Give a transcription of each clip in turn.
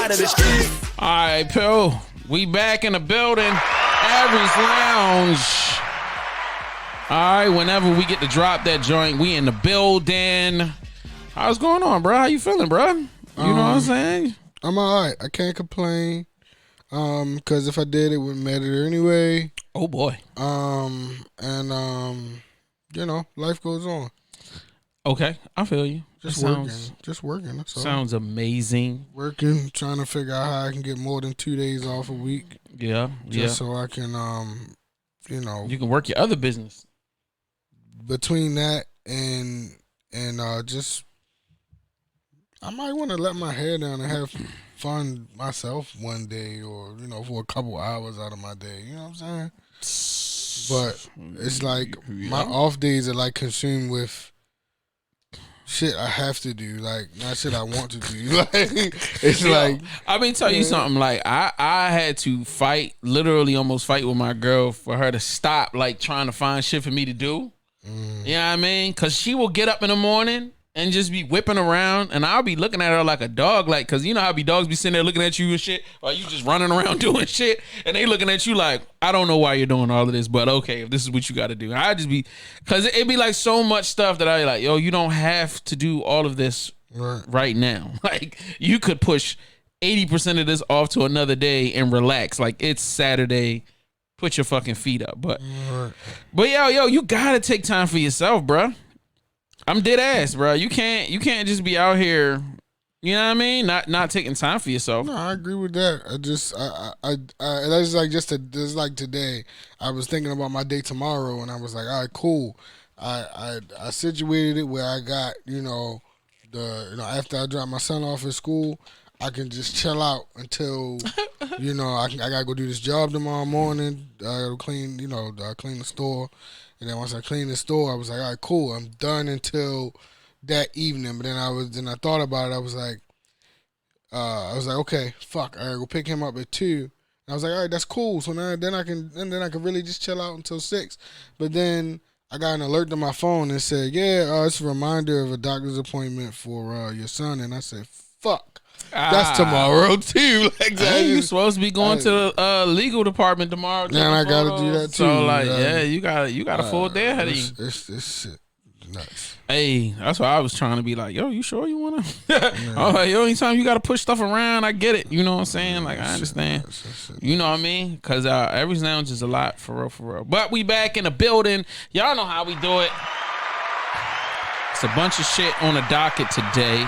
out of the street. All right, Pill. We back in the building. Aries Lounge. All right, whenever we get to drop that joint, we in the building. How's going on, bro? How you feeling, bro? You know what I'm saying? I'm all right. I can't complain. Because if I did, it wouldn't matter anyway. Oh boy. You know, life goes on. Okay, I feel you. Just working. That's all. Sounds amazing. Working, trying to figure out how I can get more than 2 days off a week. Yeah, just so I can, you can work your other business. Between that and just, I might want to let my hair down and have fun myself one day, or for a couple hours out of my day. You know what I'm saying? But it's like my off days are like consumed with shit I have to do, like not shit I want to do. Like it's like I mean, tell you something. Like I had to literally almost fight with my girl for her to stop like trying to find shit for me to do. You know what I mean? Because she will get up in the morning and just be whipping around, and I'll be looking at her like a dog, like, because you know how dogs be sitting there looking at you and shit, or you just running around doing shit, and they looking at you like, I don't know why you're doing all of this, but okay, if this is what you got to do. I just be, because it'd be like so much stuff that I like, yo, you don't have to do all of this right now. Like, you could push 80% of this off to another day and relax. Like, it's Saturday. Put your fucking feet up. But yo, you gotta take time for yourself, bro. I'm dead ass, bro. You can't just be out here, you know what I mean? Not taking time for yourself. No, I agree with that. That's like just like today. I was thinking about my day tomorrow, and I was like, all right, cool. I situated it where I got after I drop my son off at school, I can just chill out until I gotta go do this job tomorrow morning. I gotta clean clean the store. And then once I cleaned the store, I was like, all right, cool. I'm done until that evening. But then I thought about it. I was like, okay, fuck. I gotta go pick him up at 2. And I was like, all right, that's cool. So then I can really just chill out until 6. But then I got an alert to my phone and said, it's a reminder of a doctor's appointment for your son. And I said, fuck. That's tomorrow too. Like, hey, you supposed to be going to the legal department tomorrow. And I got to do that too. So you got a full day ahead of you. This shit nuts. Hey, that's why I was trying to be like, yo, you sure you wanna? I was like, yo, anytime you got to push stuff around, I get it. You know what I'm saying? Like, I understand. You know what I mean? Because Aries Lounge is a lot for real. But we back in the building. Y'all know how we do it. It's a bunch of shit on the docket today.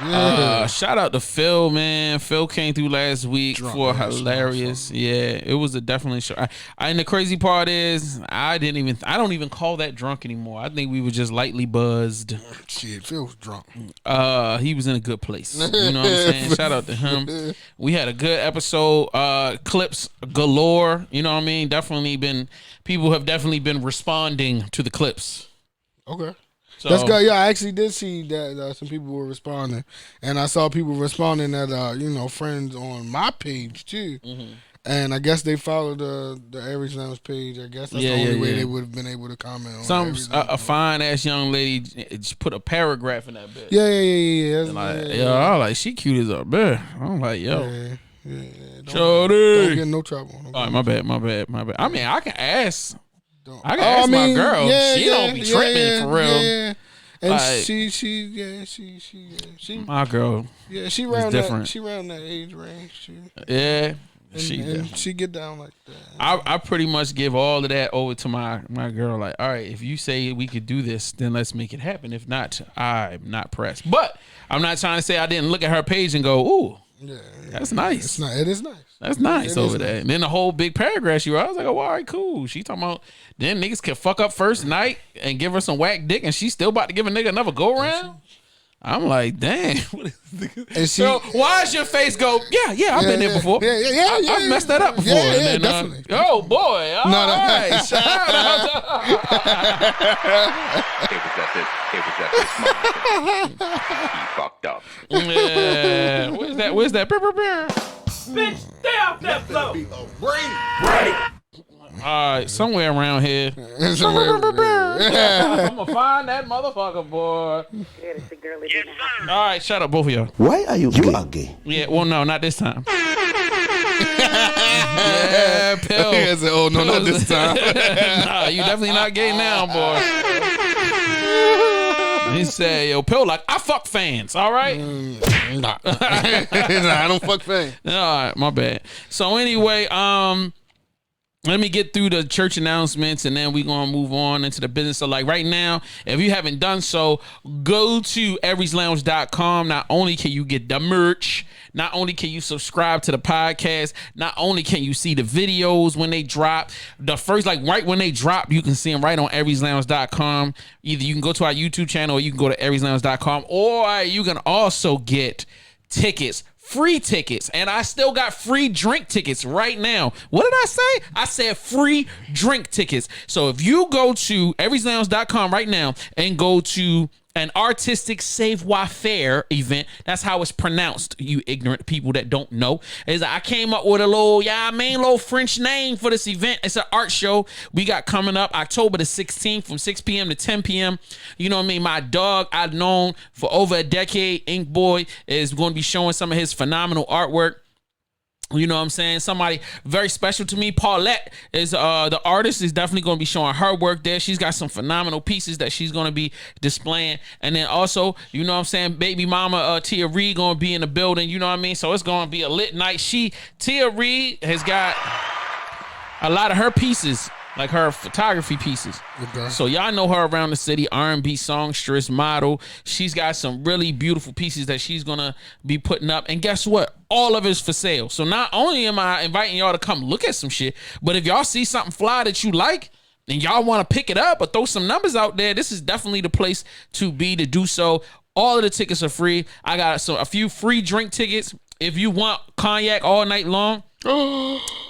Yeah. Shout out to Phil, man. Phil came through last week for hilarious. Yeah, it was a definitely show. And the crazy part is, I don't even call that drunk anymore. I think we were just lightly buzzed. Shit, Phil was drunk. He was in a good place. You know what I'm saying? Shout out to him. We had a good episode. Clips galore. You know what I mean? People have definitely been responding to the clips. Okay. So, that's good. Yeah, I actually did see that some people were responding, and I saw people responding that friends on my page too. Mm-hmm. And I guess they followed the Aries Lounge page. I guess that's the only way they would have been able to comment on. A fine ass young lady just put a paragraph in that bitch. Yeah. I was like, she cute as a bear. I'm like, yo. Yeah. Don't get in no trouble. All right, my bad. I mean, I can ask. I can ask my girl. She don't be tripping for real. Yeah. And like, she my girl. Yeah, she around that age range. She get down like that. I pretty much give all of that over to my girl. Like, all right, if you say we could do this, then let's make it happen. If not, I'm not pressed. But I'm not trying to say I didn't look at her page and go, ooh, that's nice. It is nice. That's nice over there. And then the whole big paragraph she wrote, I was like, oh, all right, cool. She talking about then niggas can fuck up first night and give her some whack dick, and she's still about to give a nigga another go around. I'm like, damn. So why does your face go? Yeah, I've been there before. I've messed that up before. Yeah, definitely. Oh boy, all right. Shout out. It was at this moment he fucked up. Yeah. Where's that? Bitch, stay off that floor. Break. Somewhere around here. I'm gonna find that motherfucker, boy. All right, shut up, both of y'all. Why are you gay? Are gay. Yeah, well, no, not this time. Yeah, Pill. I said, oh no, not this time. Nah, you definitely not gay now, boy. He said, yo, Pill, like, I fuck fans, all right? Nah. I don't fuck fans. All right, my bad. So anyway, let me get through the church announcements and then we're going to move on into the business. So like right now, if you haven't done so, go to arieslounge.com. Not only can you get the merch, not only can you subscribe to the podcast, not only can you see the videos when they drop, the first, like right when they drop, you can see them right on arieslounge.com. Either you can go to our YouTube channel or you can go to arieslounge.com, or you can also get tickets, free tickets, and I still got free drink tickets right now. What did I say? I said free drink tickets. So if you go to arieslounge.com right now and go to an artistic savoir-faire event, that's how it's pronounced, you ignorant people that don't know, is I came up with a little French name for this event. It's an art show we got coming up October the 16th from 6 p.m. to 10 p.m. You know what I mean? My dog I've known for over a decade, Ink Boy, is going to be showing some of his phenomenal artwork. You know what I'm saying? Somebody very special to me. Paulette is the artist, is definitely going to be showing her work there. She's got some phenomenal pieces that she's going to be displaying. And then also, you know what I'm saying, baby mama Tia Reed going to be in the building. You know what I mean? So it's going to be a lit night. Tia Reed has got a lot of her pieces, like her photography pieces. Okay. So y'all know her around the city, R&B songstress, model. She's got some really beautiful pieces that she's gonna be putting up. And guess what? All of it's for sale. So not only am I inviting y'all to come look at some shit, but if y'all see something fly that you like and y'all want to pick it up or throw some numbers out there, this is definitely the place to be to do so. All of the tickets are free. I got a few free drink tickets. If you want cognac all night long,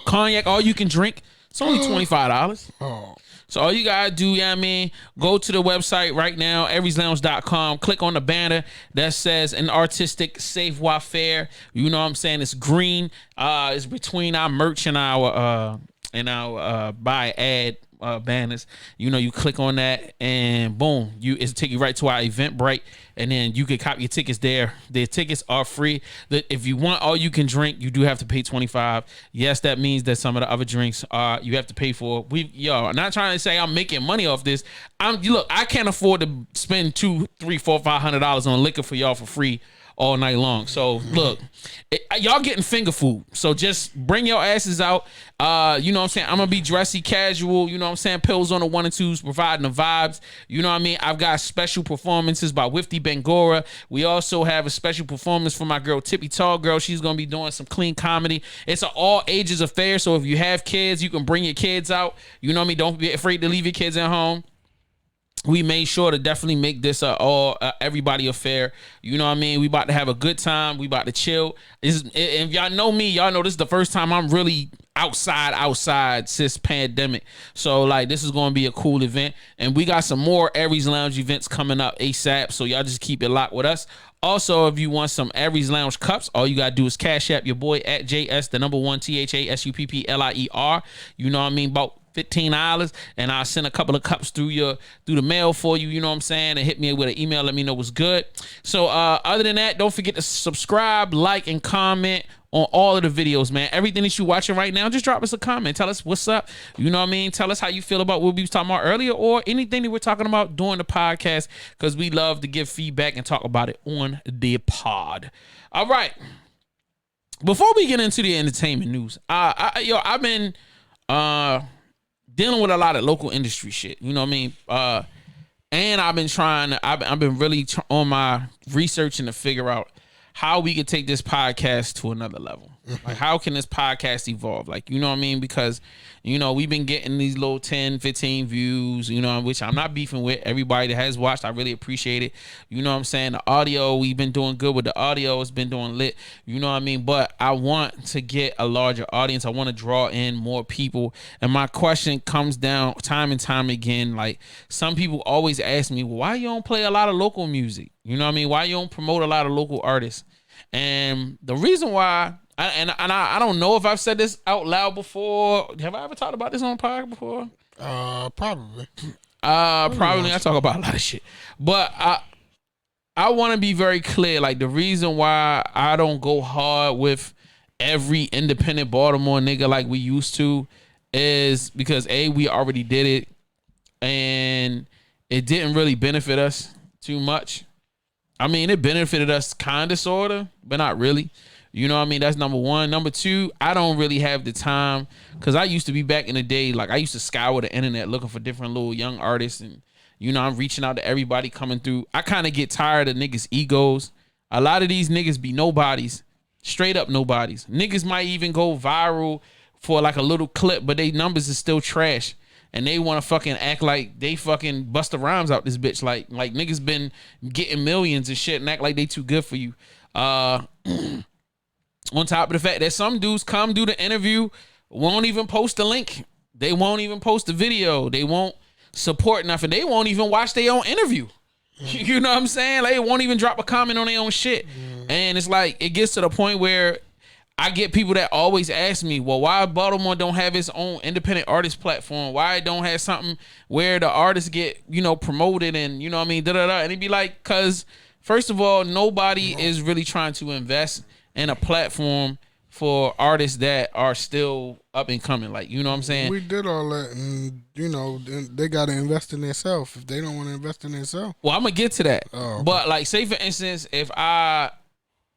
cognac all you can drink, it's only $25. Oh. So all you gotta do, you know what I mean, go to the website right now, arieslounge.com, click on the banner that says an artistic savoir-faire. You know what I'm saying? It's green. It's between our merch and our buy ad banners. You know, you click on that and boom, it'll take you right to our Eventbrite, and then you can copy your tickets there. The tickets are free. If you want all you can drink, you do have to pay $25. Yes, that means that some of the other drinks you have to pay for. I'm not trying to say I'm making money off this. I can't afford to spend $200, $300, $400, $500 on liquor for y'all for free all night long. So look, y'all getting finger food. So just bring your asses out. You know what I'm saying? I'm gonna be dressy casual. You know what I'm saying? Pills on the 1 and 2s, providing the vibes. You know what I mean? I've got special performances by Wifty Bangora. We also have a special performance from my girl Tippy Tall Girl. She's gonna be doing some clean comedy. It's an all ages affair. So if you have kids, you can bring your kids out. You know what I mean? Don't be afraid to leave your kids at home. We made sure to definitely make this everybody affair. You know what I mean? We about to have a good time. We about to chill. If y'all know me, y'all know this is the first time I'm really outside since pandemic. So like this is going to be a cool event. And we got some more Aries Lounge events coming up ASAP. So y'all just keep it locked with us. Also, if you want some Aries Lounge cups, all you got to do is cash app your boy at JS, the number 1 THASUPPLIER. You know what I mean? About $15, and I'll send a couple of cups through the mail for you. You know what I'm saying? And hit me with an email. Let me know what's good. So other than that, don't forget to subscribe, like, and comment on all of the videos, man. Everything that you're watching right now, just drop us a comment. Tell us what's up. You know what I mean? Tell us how you feel about what we was talking about earlier or anything that we're talking about during the podcast, because we love to give feedback and talk about it on the pod. All right. Before we get into the entertainment news, I've been dealing with a lot of local industry shit. You know what I mean? And I've been really on my researching to figure out how we could take this podcast to another level. Like, how can this podcast evolve? Like, you know what I mean? Because, you know, we've been getting these little 10, 15 views, you know, which I'm not beefing with. Everybody that has watched, I really appreciate it. You know what I'm saying? The audio, we've been doing good with the audio. It's been doing lit. You know what I mean? But I want to get a larger audience. I want to draw in more people. And my question comes down time and time again. Like, some people always ask me, well, why you don't play a lot of local music? You know what I mean? Why you don't promote a lot of local artists? And the reason why I don't know if I've said this out loud before. Have I ever talked about this on pod before? Probably. Probably. I talk about a lot of shit, but I want to be very clear. Like, the reason why I don't go hard with every independent Baltimore nigga like we used to is because we already did it, and it didn't really benefit us too much. I mean, it benefited us kind of, sort of, but not really. You know what I mean? That's number one. Number two, I don't really have the time, because I used to be back in the day, like I used to scour the internet looking for different little young artists, and you know, I'm reaching out to everybody coming through. I kind of get tired of niggas' egos. A lot of these niggas be nobodies, straight up nobodies. Niggas might even go viral for like a little clip, but they numbers is still trash. And they want to fucking act like they fucking bust the rhymes out this bitch. Like niggas been getting millions and shit and act like they too good for you. On top of the fact that some dudes come do the interview, won't even post the link. They won't even post the video. They won't support nothing. They won't even watch their own interview. You know what I'm saying? Like, they won't even drop a comment on their own shit. And it's like, it gets to the point where I get people that always ask me, well, why Baltimore don't have its own independent artist platform? Why it don't have something where the artists get, you know, promoted and, you know what I mean, da-da-da. And it'd be like, because first of all, nobody is really trying to invest in a platform for artists that are still up and coming. Like, you know what I'm saying? We did all that, and, you know, they got to invest in themselves. If they don't want to invest in themselves. Well, I'm going to get to that. Oh, okay. But, like, say, for instance, if I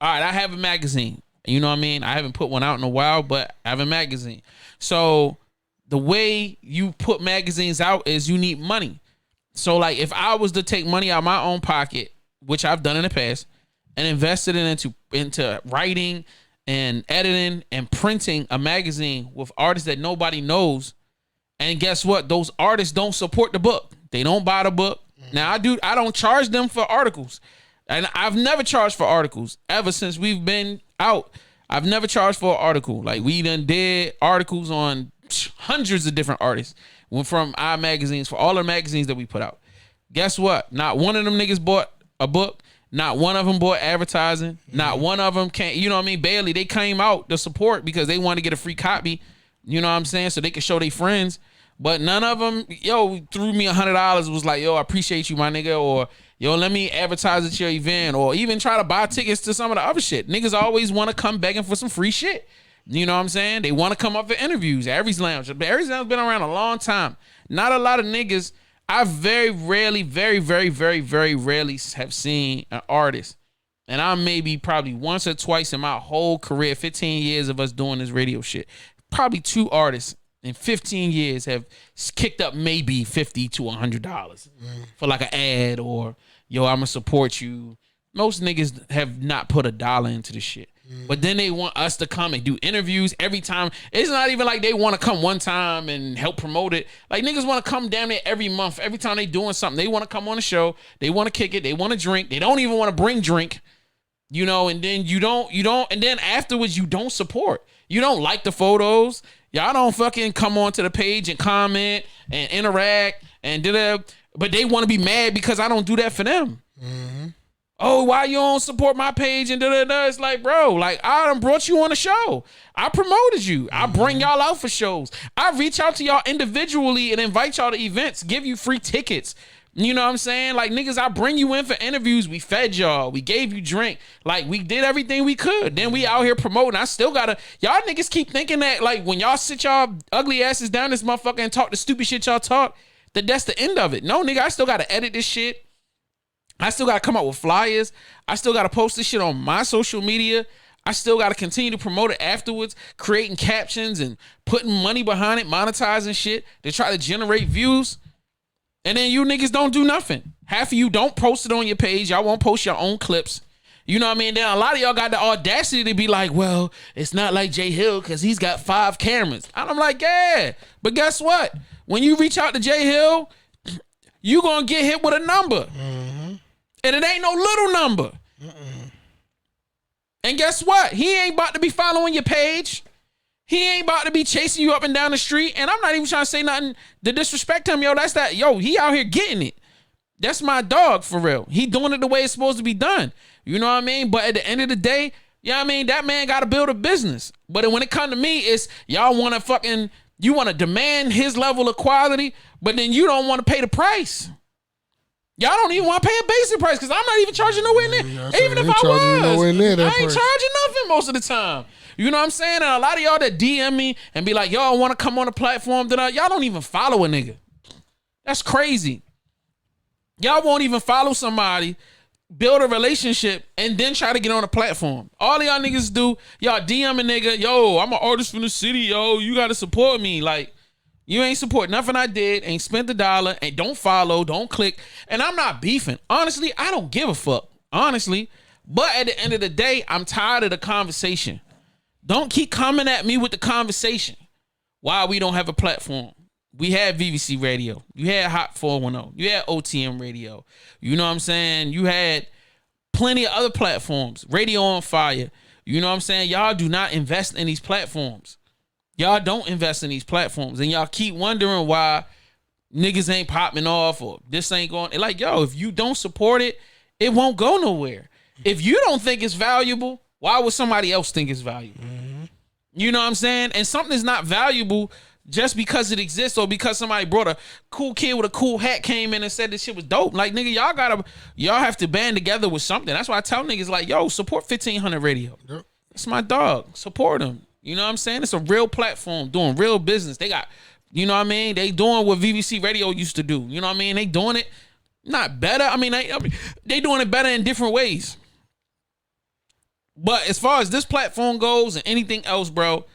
have a magazine. You know what I mean? I haven't put one out in a while, but I have a magazine. So the way you put magazines out is you need money. So, like, if I was to take money out of my own pocket, which I've done in the past, and invested it into writing and editing and printing a magazine with artists that nobody knows, and guess what? Those artists don't support the book. They don't buy the book. Now, I don't charge them for articles. And I've never charged for articles ever since we've been out. I've never charged for an article. Like, we done did articles on hundreds of different artists from our magazines, for all the magazines that we put out. Guess what? Not one of them niggas bought a book. Not one of them bought advertising. Not one of them can't, you know what I mean? Barely. They came out to support because they wanted to get a free copy. You know what I'm saying? So they could show their friends. But none of them, threw me $100, was like, I appreciate you, my nigga, or let me advertise at your event, or even try to buy tickets to some of the other shit. Niggas always want to come begging for some free shit. You know what I'm saying? They want to come up for interviews. Aries Lounge. Aries Lounge been around a long time. Not a lot of niggas. I very rarely, very, very, very, very rarely have seen an artist, and I maybe probably once or twice in my whole career, 15 years of us doing this radio shit, probably two artists in 15 years have kicked up maybe $50 to $100 for like an ad, or I'm gonna support you. Most niggas have not put $1 into the shit. But then they want us to come and do interviews every time. It's not even like they want to come one time and help promote it. Like, niggas want to come damn near every month. Every time they doing something, they want to come on the show. They want to kick it. They want to drink. They don't even want to bring drink. And then you don't, and then afterwards you don't support. You don't like the photos. Y'all don't fucking come onto the page and comment and interact and do that. But they want to be mad because I don't do that for them. Mm-hmm. Oh, why you don't support my page and da-da-da? It's like, bro, like, I done brought you on a show. I promoted you. I bring y'all out for shows. I reach out to y'all individually and invite y'all to events, give you free tickets. You know what I'm saying? Like, niggas, I bring you in for interviews. We fed y'all. We gave you drink. Like, we did everything we could. Then we out here promoting. I still gotta, y'all niggas keep thinking that, like, when y'all sit y'all ugly asses down this motherfucker and talk the stupid shit y'all talk, that's the end of it. No, nigga, I still gotta edit this shit. I still got to come up with flyers. I still got to post this shit on my social media. I still got to continue to promote it afterwards, creating captions and putting money behind it, monetizing shit to try to generate views. And then you niggas don't do nothing. Half of you don't post it on your page. Y'all won't post your own clips. You know what I mean? Then a lot of y'all got the audacity to be like, well, it's not like Jay Hill because he's got 5 cameras. And I'm like, yeah. But guess what? When you reach out to Jay Hill, you going to get hit with a number. Mm-hmm. And it ain't no little number. And guess what? He ain't about to be following your page. He ain't about to be chasing you up and down the street. And I'm not even trying to say nothing to disrespect him. That's that. He out here getting it. That's my dog for real. He doing it the way it's supposed to be done. You know what I mean? But at the end of the day, You know what I mean? That man got to build a business. But when it come to me, it's y'all want to you want to demand his level of quality, but then you don't want to pay the price. Y'all don't even want to pay a basic price because I'm not even charging nowhere near. Even if I was, I ain't charging nothing most of the time. You know what I'm saying? And a lot of y'all that DM me and be like, y'all want to come on the platform, y'all don't even follow a nigga. That's crazy. Y'all won't even follow somebody, build a relationship, and then try to get on a platform. All of y'all niggas do, y'all DM a nigga, yo, I'm an artist from the city, yo, you got to support me. Like, you ain't support nothing I did, ain't spent the dollar, and don't follow, don't click. And I'm not beefing. Honestly, I don't give a fuck. Honestly. But at the end of the day, I'm tired of the conversation. Don't keep coming at me with the conversation. Why we don't have a platform. We had VVC Radio. You had Hot 410. You had OTM Radio. You know what I'm saying? You had plenty of other platforms. Radio on Fire. You know what I'm saying? Y'all do not invest in these platforms. Y'all don't invest in these platforms. And y'all keep wondering why niggas ain't popping off or this ain't going. Like, yo, if you don't support it, it won't go nowhere. If you don't think it's valuable, why would somebody else think it's valuable? Mm-hmm. You know what I'm saying? And something is not valuable just because it exists or because somebody brought a cool kid with a cool hat came in and said this shit was dope. Like, nigga, y'all have to band together with something. That's why I tell niggas like, yo, support 1500 Radio. Yep. That's my dog. Support them. You know what I'm saying? It's a real platform doing real business. They got, you know what I mean? They doing what VVC Radio used to do. You know what I mean? They doing it not better. I mean, they doing it better in different ways. But as far as this platform goes and anything else, bro,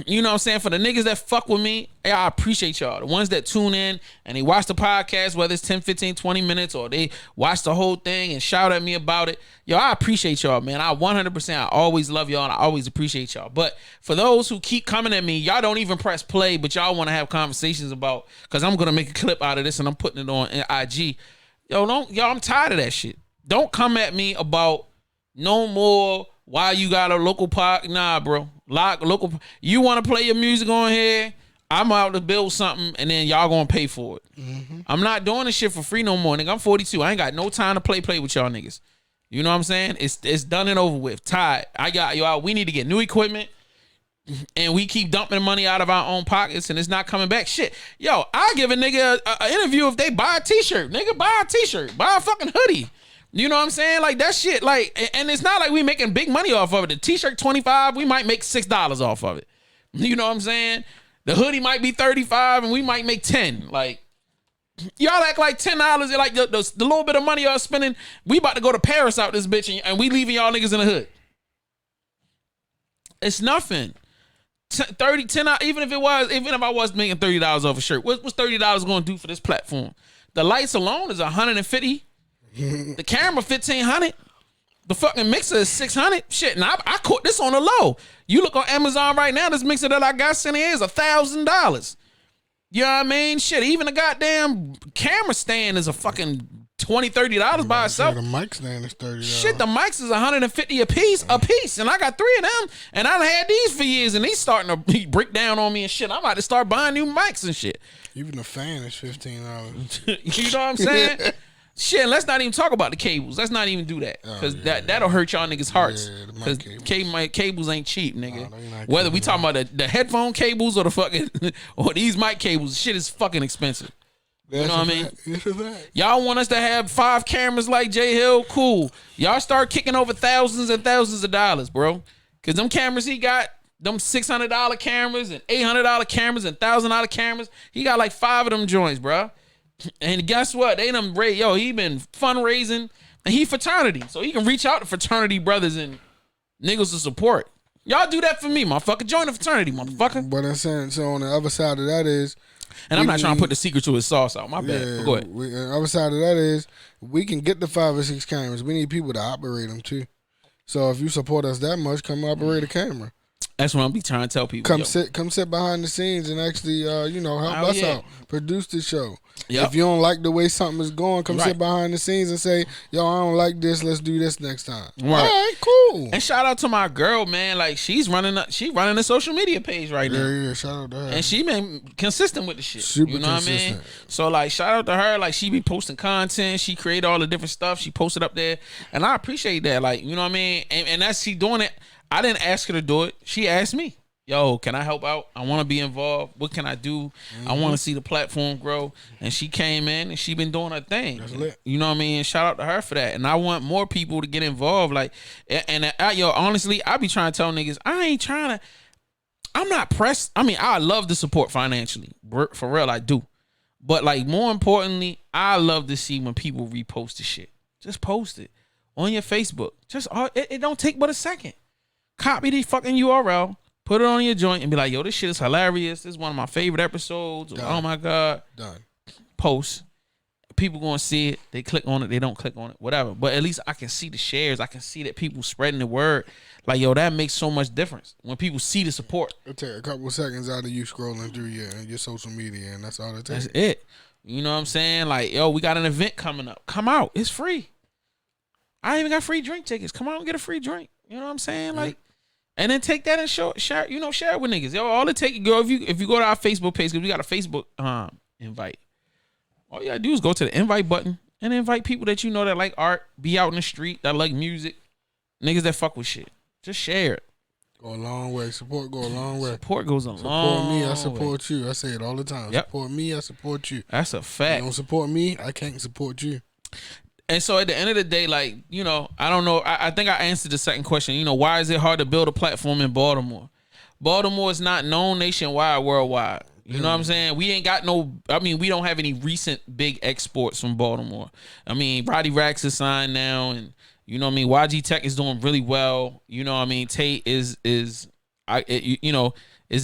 you know what I'm saying? For the niggas that fuck with me, I appreciate y'all. The ones that tune in and they watch the podcast, whether it's 10, 15, 20 minutes or they watch the whole thing and shout at me about it. Yo, I appreciate y'all, man. I 100%, I always love y'all and I always appreciate y'all. But for those who keep coming at me, y'all don't even press play, but y'all want to have conversations about, because I'm going to make a clip out of this and I'm putting it on IG. Yo, I'm tired of that shit. Don't come at me about no more why you got a local park. Nah, bro. Local. You want to play your music on here? I'm out to build something, and then y'all gonna pay for it. Mm-hmm. I'm not doing this shit for free no more, nigga. I'm 42. I ain't got no time to play with y'all niggas. You know what I'm saying? It's done and over with. Tired. We need to get new equipment, and we keep dumping money out of our own pockets, and it's not coming back. Shit, yo, I give a nigga an interview if they buy a t-shirt. Nigga, buy a t-shirt. Buy a fucking hoodie. You know what I'm saying? Like, that shit, like, and it's not like we making big money off of it. The t-shirt $25, we might make $6 off of it. You know what I'm saying? The hoodie might be $35 and we might make 10. Like, y'all act like $10, like the little bit of money y'all spending, we about to go to Paris out this bitch and we leaving y'all niggas in the hood. It's nothing. 10, even if I was making $30 off a shirt, what's $30 going to do for this platform? The lights alone is $150. The camera $1,500. The fucking mixer is $600. Shit, and I caught this on the low. You look on Amazon right now, this mixer that I got sitting here is $1,000. You know what I mean? Shit, even the goddamn camera stand is a fucking $20, $30 by itself. The mic stand is $30. Shit, the mics is $150 a piece, and I got 3 of them, and I done had these for years, and he's starting to break down on me and shit. I'm about to start buying new mics and shit. Even the fan is $15. You know what I'm saying? Shit, let's not even talk about the cables. Let's not even do that. Because that'll hurt y'all niggas' hearts. Because cables ain't cheap, nigga. Whether we talking about the headphone cables or the fucking or these mic cables, shit is fucking expensive. You know what I mean? Y'all want us to have 5 cameras like J Hill? Cool. Y'all start kicking over thousands and thousands of dollars, bro. Because them cameras he got, them $600 cameras and $800 cameras and $1,000 cameras, he got like 5 of them joints, bro. And guess what? He been fundraising and he fraternity. So he can reach out to fraternity brothers and niggas to support. Y'all do that for me, motherfucker. Join the fraternity, motherfucker. But I'm saying, so on the other side of that is, and I'm not trying to put the secret to his sauce out. My bad. But go ahead. The other side of that is, we can get the 5 or 6 cameras. We need people to operate them too. So if you support us that much, come operate a camera. That's what I'll be trying to tell people. Come sit behind the scenes and actually, help us out. Produce the show. Yep. If you don't like the way something is going, come sit behind the scenes and say, yo, I don't like this. Let's do this next time. Right. All right, cool. And shout out to my girl, man. Like she's running a social media page right now. Yeah, shout out to her. And she been consistent with the shit. Super you know consistent. what I mean? So like shout out to her. Like she be posting content. She create all the different stuff. She posted up there. And I appreciate that. Like, you know what I mean? And that's she doing it. I didn't ask her to do it. She asked me. Yo, can I help out? I want to be involved. What can I do? I want to see the platform grow. And she came in and she been doing her thing. That's lit. You know what I mean? Shout out to her for that. And I want more people to get involved. Like, yo, honestly, I be trying to tell niggas, I'm not pressed. I mean, I love the support financially. For real, I do. But like, more importantly, I love to see when people repost the shit. Just post it on your Facebook. It don't take but a second. Copy the fucking URL. Put it on your joint and be like, yo, this shit is hilarious. This is one of my favorite episodes. Done. Oh my God. Done. Post. People gonna see it. They click on it. They don't click on it. Whatever. But at least I can see the shares. I can see that people spreading the word. Like, yo, that makes so much difference when people see the support. It'll take a couple of seconds out of you scrolling through your social media, and that's all it takes. That's it. You know what I'm saying? Like, yo, we got an event coming up. Come out. It's free. I even got free drink tickets. Come out and get a free drink. You know what I'm saying? Like, and then take that and share it with niggas. Yo, all it take, girl, if you go to our Facebook page, because we got a Facebook invite. All you gotta do is go to the invite button and invite people that you know that like art, be out in the street, that like music, niggas that fuck with shit. Just share it. Go a long way. Support go a long way. Support goes a long Support me, I way. support you. I say it all the time. Yep. Support me, I support you. That's a fact. You don't support me, I can't support you. And so at the end of the day, like, you know, I don't know. I think I answered the second question. You know, why is it hard to build a platform in Baltimore? Baltimore is not known nationwide, worldwide. You know what I'm saying? We ain't got we don't have any recent big exports from Baltimore. I mean, Roddy Racks is signed now, and you know what I mean? YG Tech is doing really well. You know what I mean? Tate is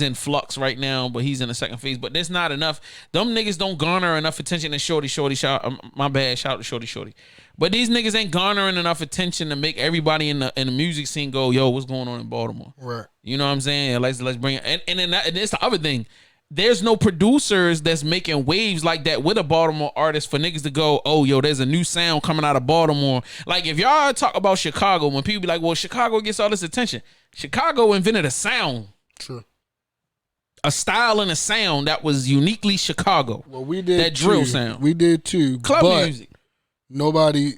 in flux right now, but he's in the second phase. But there's not enough. Them niggas don't garner enough attention. And Shorty, shout out to Shorty. But these niggas ain't garnering enough attention to make everybody in the music scene go, yo, what's going on in Baltimore? Right. You know what I'm saying? Let's bring it. And then it's the other thing. There's no producers that's making waves like that with a Baltimore artist for niggas to go, oh, yo, there's a new sound coming out of Baltimore. Like, if y'all talk about Chicago, when people be like, well, Chicago gets all this attention. Chicago invented a sound. True. A style and a sound that was uniquely Chicago. Well, we did that drill sound. We did too. Club music. Nobody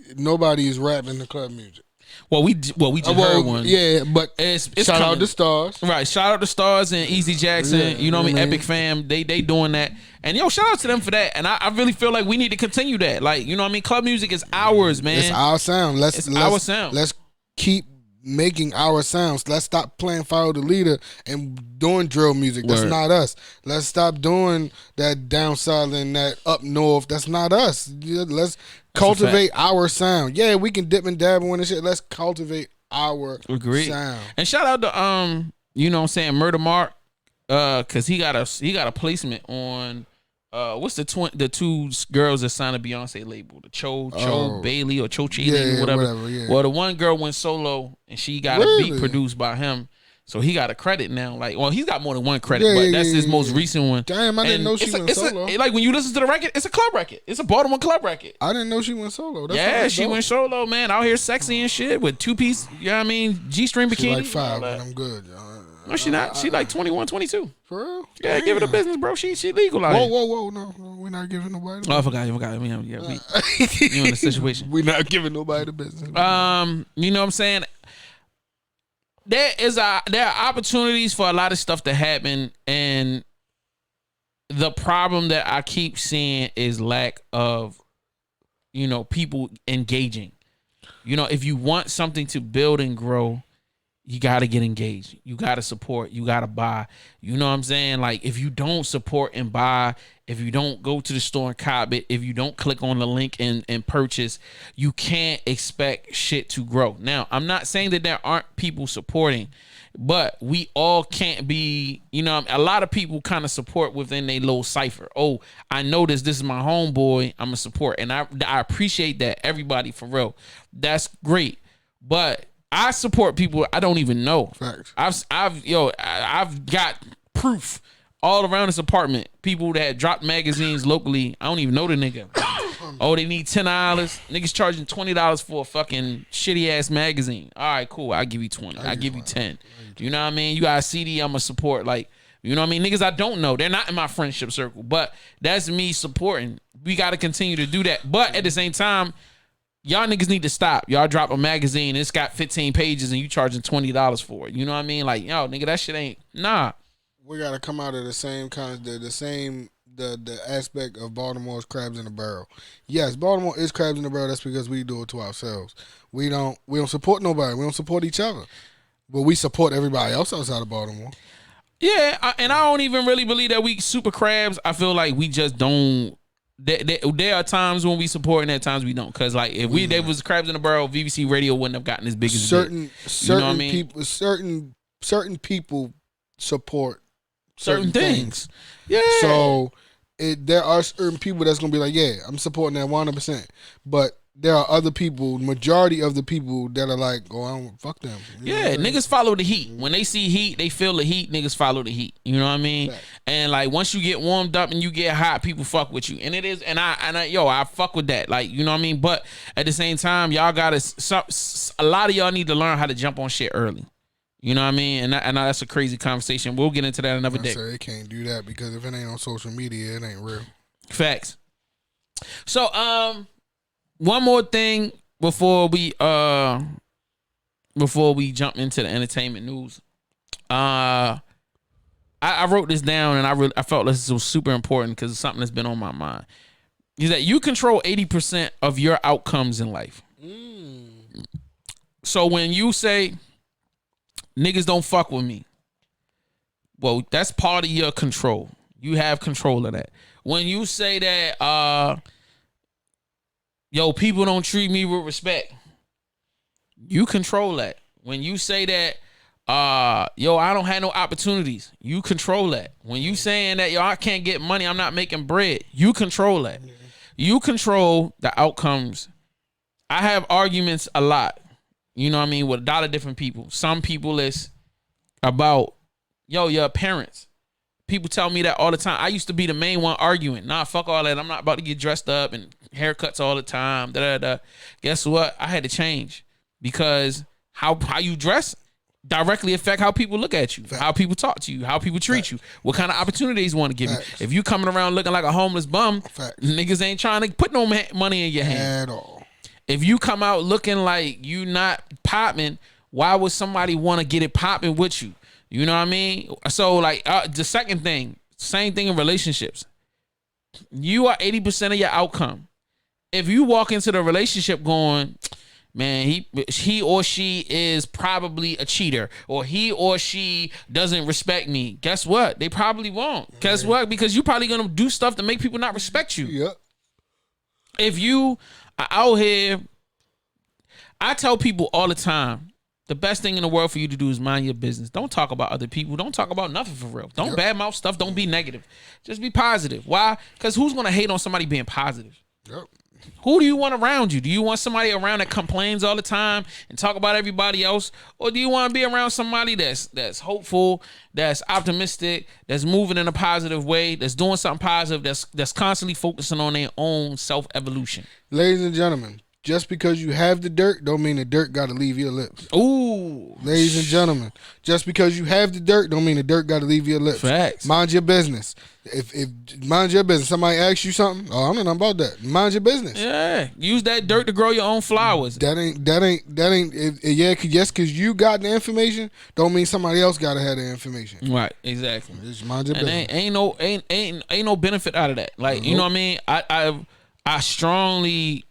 is rapping the club music. Well, we just heard one. Yeah, but it's shout coming. out to Stars. Right, shout out to Stars and Easy Jackson. Yeah, you know what I mean? Epic Fam. They doing that. And yo, shout out to them for that. And I really feel like we need to continue that. Like, you know what I mean? Club music is ours, man. It's our sound. Let's our sound. Let's keep making our sounds. Let's stop playing Follow the Leader and doing drill music. That's not us. Let's stop doing that down south and that up north. That's not us. Let's cultivate our sound. Yeah, we can dip and dab on this shit. Let's cultivate our sound. And shout out to you know what I'm saying, Murder Mark, cause he got a placement on what's the two girls that signed a Beyonce label, the Cho Bailey or Cho Chile or whatever. Well, the one girl went solo and she got a beat produced by him. So he got a credit now. Like, well, he's got more than one credit, but that's his most recent one. Damn, I didn't know she went solo. Like, when you listen to the record, it's a club record. It's a Baltimore club record. I didn't know she went solo. She went solo, man. Out here sexy and shit with two-piece, you know what I mean, G-string bikini. She like 5, and I'm good. No, she not. She like 21, 22. For real? Yeah, Damn. Give her the business, bro. She legal out here. Whoa. No, we're not giving nobody the business. Oh, I forgot. I mean, yeah, you in the situation. We're not giving nobody the business. You know what I'm saying? There are opportunities for a lot of stuff to happen, and the problem that I keep seeing is lack of, you know, people engaging. You know, if you want something to build and grow, you got to get engaged. You got to support. You got to buy. You know what I'm saying? Like, if you don't support and buy, if you don't go to the store and cop it, if you don't click on the link and purchase, you can't expect shit to grow. Now, I'm not saying that there aren't people supporting, but we all can't be, you know, a lot of people kind of support within their little cipher. Oh, I know this is my homeboy, I'm a support. And I appreciate that, everybody, for real. That's great. But I support people I don't even know. Facts. I've got proof all around this apartment. People that drop magazines locally. I don't even know the nigga. Oh, they need $10. Niggas charging $20 for a fucking shitty ass magazine. All right, cool. I'll give you 20. I'll give you 10. You know what I mean? You got a CD, I'm gonna support. Like, you know what I mean? Niggas I don't know. They're not in my friendship circle. But that's me supporting. We gotta continue to do that. But at the same time, y'all niggas need to stop. Y'all drop a magazine, it's got 15 pages and you charging $20 for it. You know what I mean? Like, yo, nigga, that shit ain't nah. We gotta come out of the same the aspect of Baltimore's crabs in a barrel. Yes, Baltimore is crabs in a barrel. That's because we do it to ourselves. We don't support nobody. We don't support each other. But we support everybody else outside of Baltimore. Yeah, and I don't even really believe that we super crabs. I feel like we just don't. There are times when we support and there are times we don't. Cause like if there was crabs in a barrel, VVC Radio wouldn't have gotten as big as certain people. Certain people support certain things. Yeah. So there are certain people that's gonna be like, yeah, I'm supporting that 100%. But there are other people, majority of the people that are like, oh, I don't fuck them. Yeah, niggas follow the heat. When they see heat, they feel the heat. Niggas follow the heat. You know what I mean? Right. And like once you get warmed up and you get hot, people fuck with you. And it is, and I fuck with that. Like, you know what I mean? But at the same time, y'all gotta. A lot of y'all need to learn how to jump on shit early. You know what I mean? And that's a crazy conversation. We'll get into that another day. They can't do that because if it ain't on social media, it ain't real. Facts. So one more thing before we jump into the entertainment news. I wrote this down and I felt this was super important because it's something that's been on my mind. Is that you control 80% of your outcomes in life. So when you say niggas don't fuck with me, well, that's part of your control. You have control of that. When you say that yo, people don't treat me with respect, you control that. When you say that, yo, I don't have no opportunities, you control that. When you saying that, yo, I can't get money, I'm not making bread, you control that. You control the outcomes. I have arguments a lot, you know what I mean, with a lot of different people. Some people it's about, yo, your appearance. People tell me that all the time. I used to be the main one arguing. Nah, fuck all that. I'm not about to get dressed up and haircuts all the time. Guess what? I had to change because how you dress directly affect how people look at you, how people talk to you, how people treat you, what kind of opportunities want to give you. If you coming around looking like a homeless bum, niggas ain't trying to put no money in your hand at all. If you come out looking like you not popping, why would somebody want to get it popping with you? You know what I mean? So like the second thing, same thing in relationships. You are 80% of your outcome. If you walk into the relationship going, man, he or she is probably a cheater, or he or she doesn't respect me, guess what? They probably won't. Guess what? Because you probably gonna do stuff to make people not respect you. Yep. If you are out here, I tell people all the time, the best thing in the world for you to do is mind your business. Don't talk about other people. Don't talk about nothing for real. Don't badmouth stuff. Don't be negative. Just be positive. Why? Because who's going to hate on somebody being positive? Yep. Who do you want around you? Do you want somebody around that complains all the time and talk about everybody else? Or do you want to be around somebody that's hopeful, that's optimistic, that's moving in a positive way, that's doing something positive, that's constantly focusing on their own self-evolution? Ladies and gentlemen, just because you have the dirt don't mean the dirt got to leave your lips. Ooh. Ladies and gentlemen, just because you have the dirt don't mean the dirt got to leave your lips. Facts. Mind your business. If mind your business. Somebody asks you something, oh, I don't know about that. Mind your business. Yeah. Use that dirt to grow your own flowers. That ain't. Yeah, just because you got the information don't mean somebody else got to have the information. Right. Exactly. Just mind your business. Ain't no benefit out of that. Like, you know what I mean? I strongly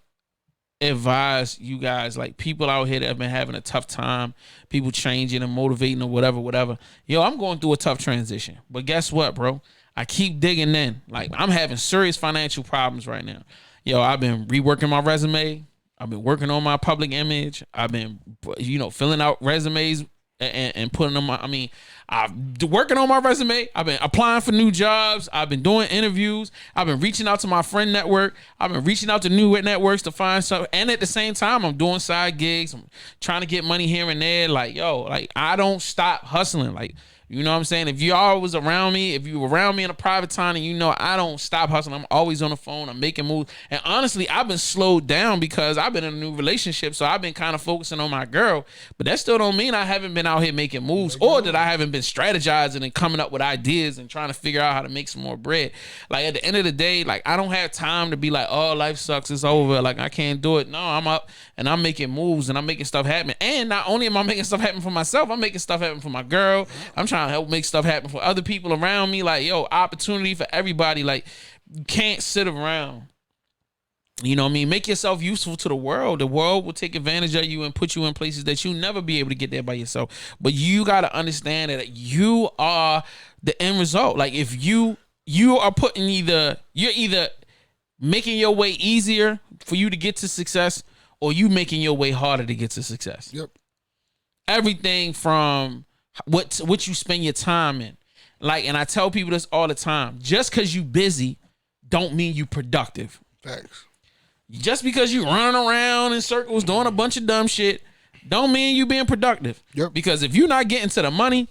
advise you guys, like people out here that have been having a tough time, people changing and motivating or whatever. Yo, I'm going through a tough transition. But guess what, bro? I keep digging in. Like, I'm having serious financial problems right now. Yo, I've been reworking my resume. I've been working on my public image. I've been, filling out resumes and putting them. I mean, I'm working on my resume. I've been applying for new jobs. I've been doing interviews. I've been reaching out to my friend network. I've been reaching out to new networks to find something. And at the same time, I'm doing side gigs. I'm trying to get money here and there. Like, yo, like I don't stop hustling. Like, you know what I'm saying? If y'all was around me, if you were around me in a private time, and you know I don't stop hustling. I'm always on the phone. I'm making moves. And honestly, I've been slowed down because I've been in a new relationship. So I've been kind of focusing on my girl. But that still don't mean I haven't been out here making moves or that I haven't been strategizing and coming up with ideas and trying to figure out how to make some more bread. Like at the end of the day, like I don't have time to be like, oh, life sucks. It's over. Like I can't do it. No, I'm up and I'm making moves and I'm making stuff happen. And not only am I making stuff happen for myself, I'm making stuff happen for my girl. I'm trying to help make stuff happen for other people around me. Like, yo, opportunity for everybody. Like, you can't sit around. You know what I mean? Make yourself useful to the world. The world will take advantage of you and put you in places that you'll never be able to get there by yourself. But you got to understand that you are the end result. Like, if you are putting you're either making your way easier for you to get to success or you making your way harder to get to success. Yep. Everything from what you spend your time in. Like, and I tell people this all the time. Just because you busy don't mean you productive. Facts. Just because you running around in circles doing a bunch of dumb shit don't mean you being productive. Yep. Because if you're not getting to the money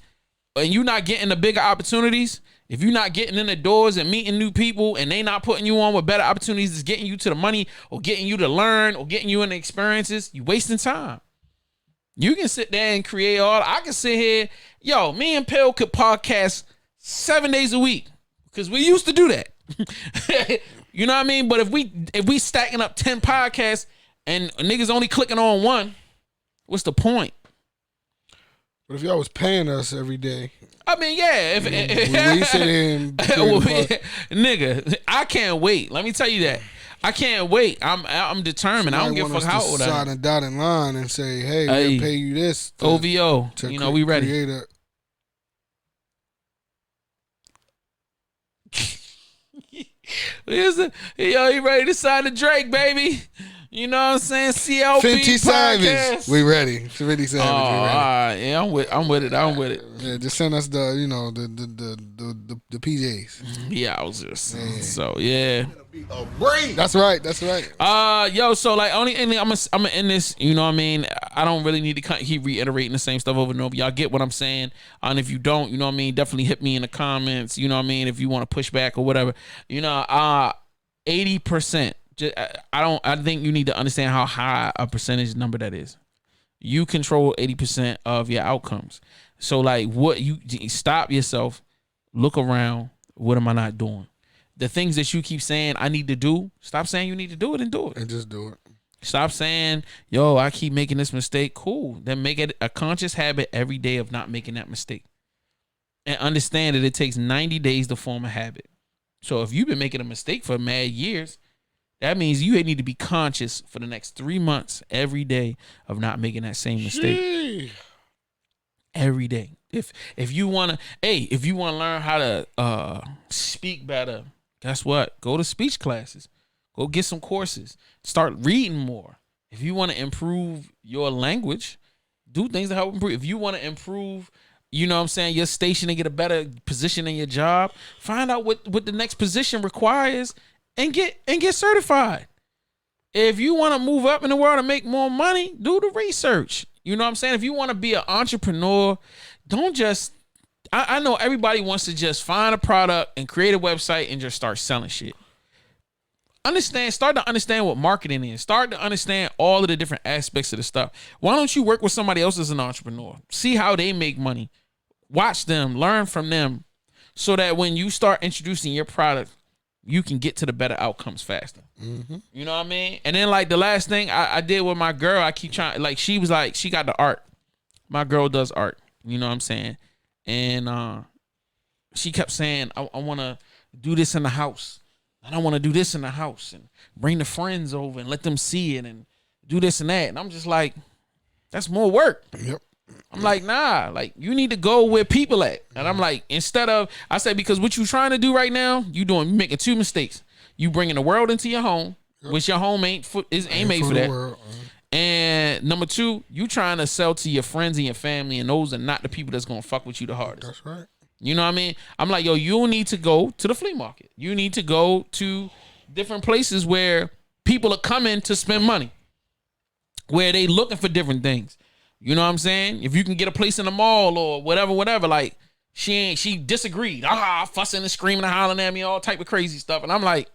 and you're not getting the bigger opportunities, if you're not getting in the doors and meeting new people and they not putting you on with better opportunities that's getting you to the money or getting you to learn or getting you in the experiences, you wasting time. You can sit there and create I can sit here. Yo, me and Pill could podcast 7 days a week because we used to do that. You know what I mean? But if we stacking up 10 podcasts and niggas only clicking on one, what's the point? But if y'all was paying us every day, I mean, yeah. we sit here and nigga, I can't wait. Let me tell you that. I can't wait. I'm determined. I don't give a fuck how old I am. Sign a dotted line and say, hey, we'll pay you this. OVO. You know, we ready. Yo, you ready to sign the Drake, baby? You know what I'm saying? CLB Fenty podcast. Savage. We ready. Fenty Savage. We ready. All right. Yeah, I'm with it. Yeah, just send us the PJs. Yeah, I was just so yeah. That's right. Yo, so like only thing I'm gonna end this. You know what I mean? I don't really need to keep reiterating the same stuff over and over. Y'all get what I'm saying? And if you don't, you know what I mean? Definitely hit me in the comments. You know what I mean? If you want to push back or whatever. You know, 80%. I think you need to understand how high a percentage number that is. You control 80% of your outcomes. So like, what you stop yourself, look around. What am I not doing? The things that you keep saying I need to do, stop saying you need to do it and do it. And just do it. Stop saying, yo, I keep making this mistake. Cool. Then make it a conscious habit every day of not making that mistake. And understand that it takes 90 days to form a habit. So if you've been making a mistake for mad years, that means you need to be conscious for the next 3 months every day of not making that same mistake. Every day. If you wanna learn how to speak better, guess what? Go to speech classes. Go get some courses. Start reading more. If you want to improve your language, do things to help improve. If you want to improve, you know what I'm saying, your station and get a better position in your job, find out what the next position requires and get certified. If you want to move up in the world and make more money, do the research. You know what I'm saying? If you want to be an entrepreneur, don't just, I know everybody wants to just find a product and create a website and just start selling shit. Start to understand what marketing is. Start to understand all of the different aspects of the stuff. Why don't you work with somebody else as an entrepreneur? See how they make money. Watch them, learn from them, so that when you start introducing your product, you can get to the better outcomes faster. Mm-hmm. You know what I mean? And then like the last thing I did with my girl, I keep trying, like she was like, she got the art. My girl does art. You know what I'm saying? And she kept saying, I want to do this in the house. And I want to do this in the house and bring the friends over and let them see it and do this and that. And I'm just like, that's more work. Yep. I'm like, nah, like you need to go where people at. And I'm like, I said, because what you trying to do right now, you making two mistakes. You bringing the world into your home, which your home ain't made for that. And number two, you trying to sell to your friends and your family, and those are not the people that's gonna fuck with you the hardest. That's right. You know what I mean? I'm like, yo, you need to go to the flea market. You need to go to different places where people are coming to spend money, where they looking for different things. You know what I'm saying? If you can get a place in the mall or whatever, like she disagreed. Fussing and screaming and hollering at me, all type of crazy stuff. And I'm like,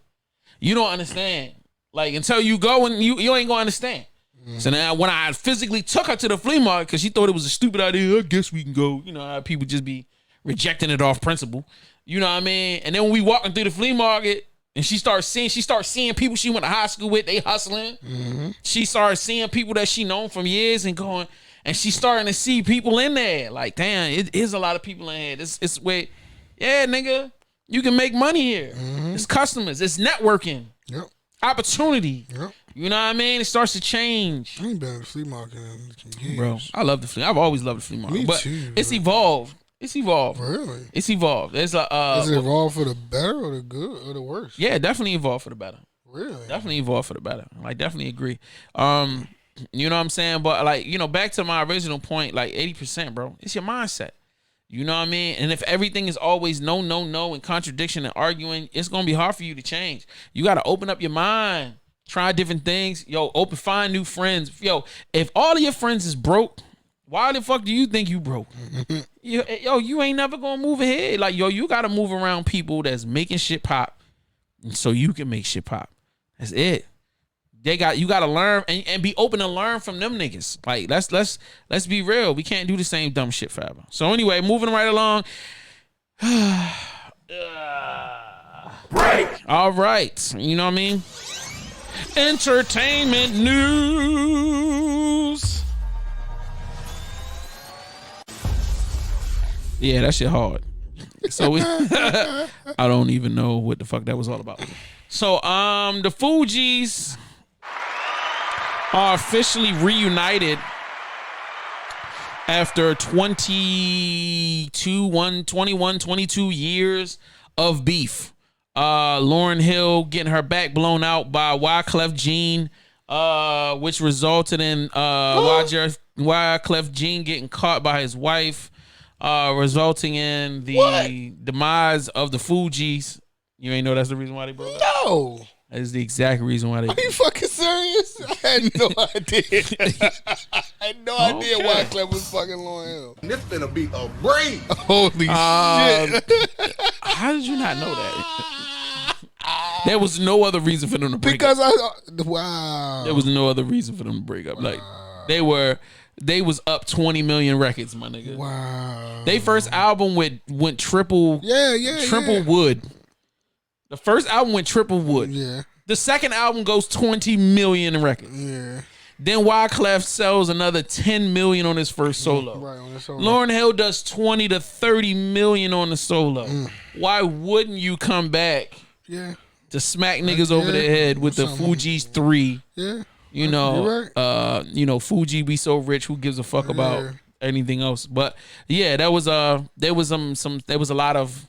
you don't understand. Like, until you go and you ain't gonna understand. Mm-hmm. So now when I physically took her to the flea market because she thought it was a stupid idea, I guess we can go. You know how people just be rejecting it off principle. You know what I mean? And then when we walking through the flea market and she starts seeing people she went to high school with, they hustling. Mm-hmm. She started seeing people that she known from years and going, and she's starting to see people in there. Like, damn, it is a lot of people in here. It's where, yeah, nigga, you can make money here. Mm-hmm. It's customers. It's networking. Yep. Opportunity. Yep. You know what I mean? It starts to change. I ain't been to the flea market in years. Bro, I love the flea. I've always loved the flea market. Me but too. It's evolved. It's evolved. Really? It's evolved. It's like is it evolved for the better or the good or the worse? Yeah, definitely evolved for the better. Really? Definitely evolved for the better. Like, definitely agree. You know what I'm saying? But like, you know, back to my original point, like 80%, bro. It's your mindset. You know what I mean? And if everything is always no, and contradiction and arguing, it's gonna be hard for you to change. You gotta open up your mind, try different things. Yo, find new friends. Yo, if all of your friends is broke, why the fuck do you think you broke? You ain't never gonna move ahead. Like, yo, you gotta move around people that's making shit pop so you can make shit pop. That's it. You gotta learn and be open to learn from them niggas. Like, let's be real. We can't do the same dumb shit forever. So anyway, moving right along. Break. All right. You know what I mean? Entertainment news. Yeah, that shit hard. So I don't even know what the fuck that was all about. So the Fugees are officially reunited after 22 years of beef. Lauryn Hill getting her back blown out by Wyclef Jean, which resulted in Wyclef Jean getting caught by his wife, resulting in the demise of the Fugees. You ain't know that's the reason why they broke up? No. That is the exact reason why they. Are you fucking serious? I had no idea. I had no idea why Clef was fucking Lauryn Hill. This finna be a break. Holy shit. How did you not know that? There was no other reason for them to break up. Wow. There was no other reason for them to break up. Like, they was up 20 million records, my nigga. Wow. They first album went triple wood. The first album went triple wood. Yeah. The second album goes 20 million records. Yeah. Then Wyclef sells another 10 million on his first solo. Right, on his solo. Lauryn Hill does 20 to 30 million on the solo. Why wouldn't you come back? Yeah. To smack niggas over the head with the Fugees 3. Yeah. You know, right. Fugee be so rich, who gives a fuck about anything else? But yeah, there was a lot of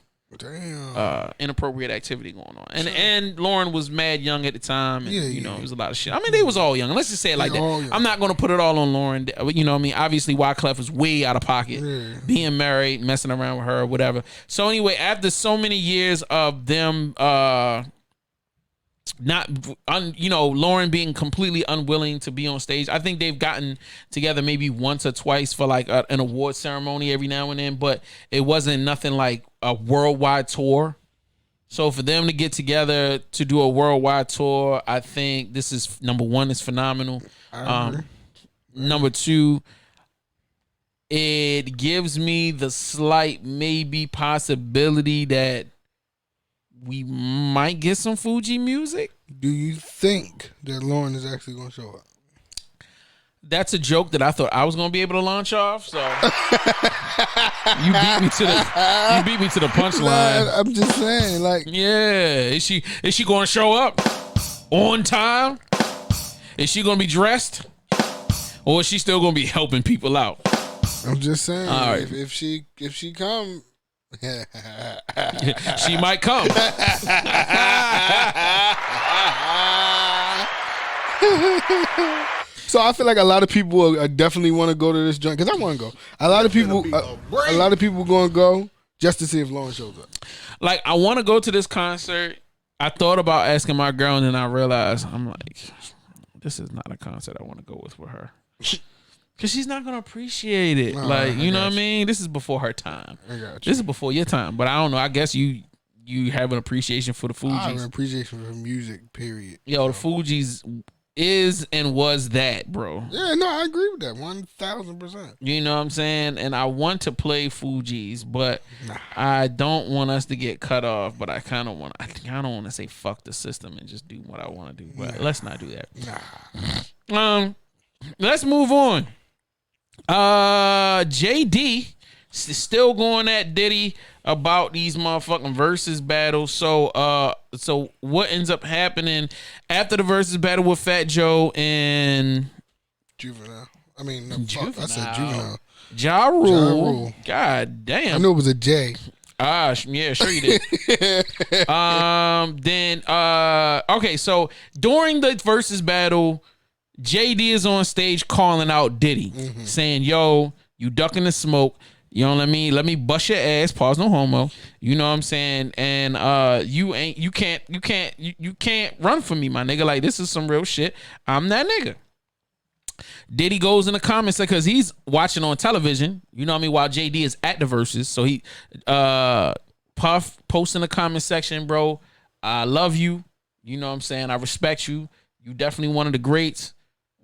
inappropriate activity going on. And Lauryn was mad young at the time, and it was a lot of shit. I mean, they was all young. Let's just say it like that. I'm not gonna put it all on Lauryn. You know what I mean? Obviously Wyclef was way out of pocket, being married, messing around with her, whatever. So anyway, after so many years of them Lauryn being completely unwilling to be on stage. I think they've gotten together maybe once or twice for like an award ceremony every now and then, but it wasn't nothing like a worldwide tour. So for them to get together to do a worldwide tour, I think this is, number one, is phenomenal. Number two, it gives me the slight maybe possibility that we might get some Fugee music. Do you think that Lauryn is actually going to show up? That's a joke that I thought I was going to be able to launch off. So you beat me to the punchline. I'm just saying, like, yeah, is she going to show up on time? Is she going to be dressed, or is she still going to be helping people out? I'm just saying. All right. If she come. She might come. So I feel like a lot of people definitely want to go to this joint because I want to go. A lot of people going to go just to see if Lauren shows up. Like, I want to go to this concert. I thought about asking my girl, and then I realized I'm like, this is not a concert I want to go with her. Because she's not going to appreciate it. You know what I mean? This is before her time. I got you. This is before your time. But I don't know. I guess you have an appreciation for the Fugees. I have an appreciation for music, period. Yo, the Fugees is and was that, bro. Yeah, no, I agree with that 1,000%. You know what I'm saying? And I want to play Fugees, but I don't want us to get cut off. But I kind of want to say fuck the system and just do what I want to do. But let's not do that. Let's move on. JD still going at Diddy about these motherfucking versus battles. So what ends up happening after the versus battle with Fat Joe and Juvenile? I mean, no, fuck, I said Juvenile. Ja Rule. God damn. I knew it was a J. Yeah, sure you did. Okay, so during the versus battle, JD is on stage calling out Diddy, saying, "Yo, you ducking the smoke. You don't let me bust your ass. Pause, no homo. You know what I'm saying? And you can't run from me, my nigga. Like, this is some real shit. I'm that nigga." Diddy goes in the comments because he's watching on television. You know what I mean? While JD is at the verses, so he Puff posts in the comment section, bro. I love you. You know what I'm saying? I respect you. You definitely one of the greats.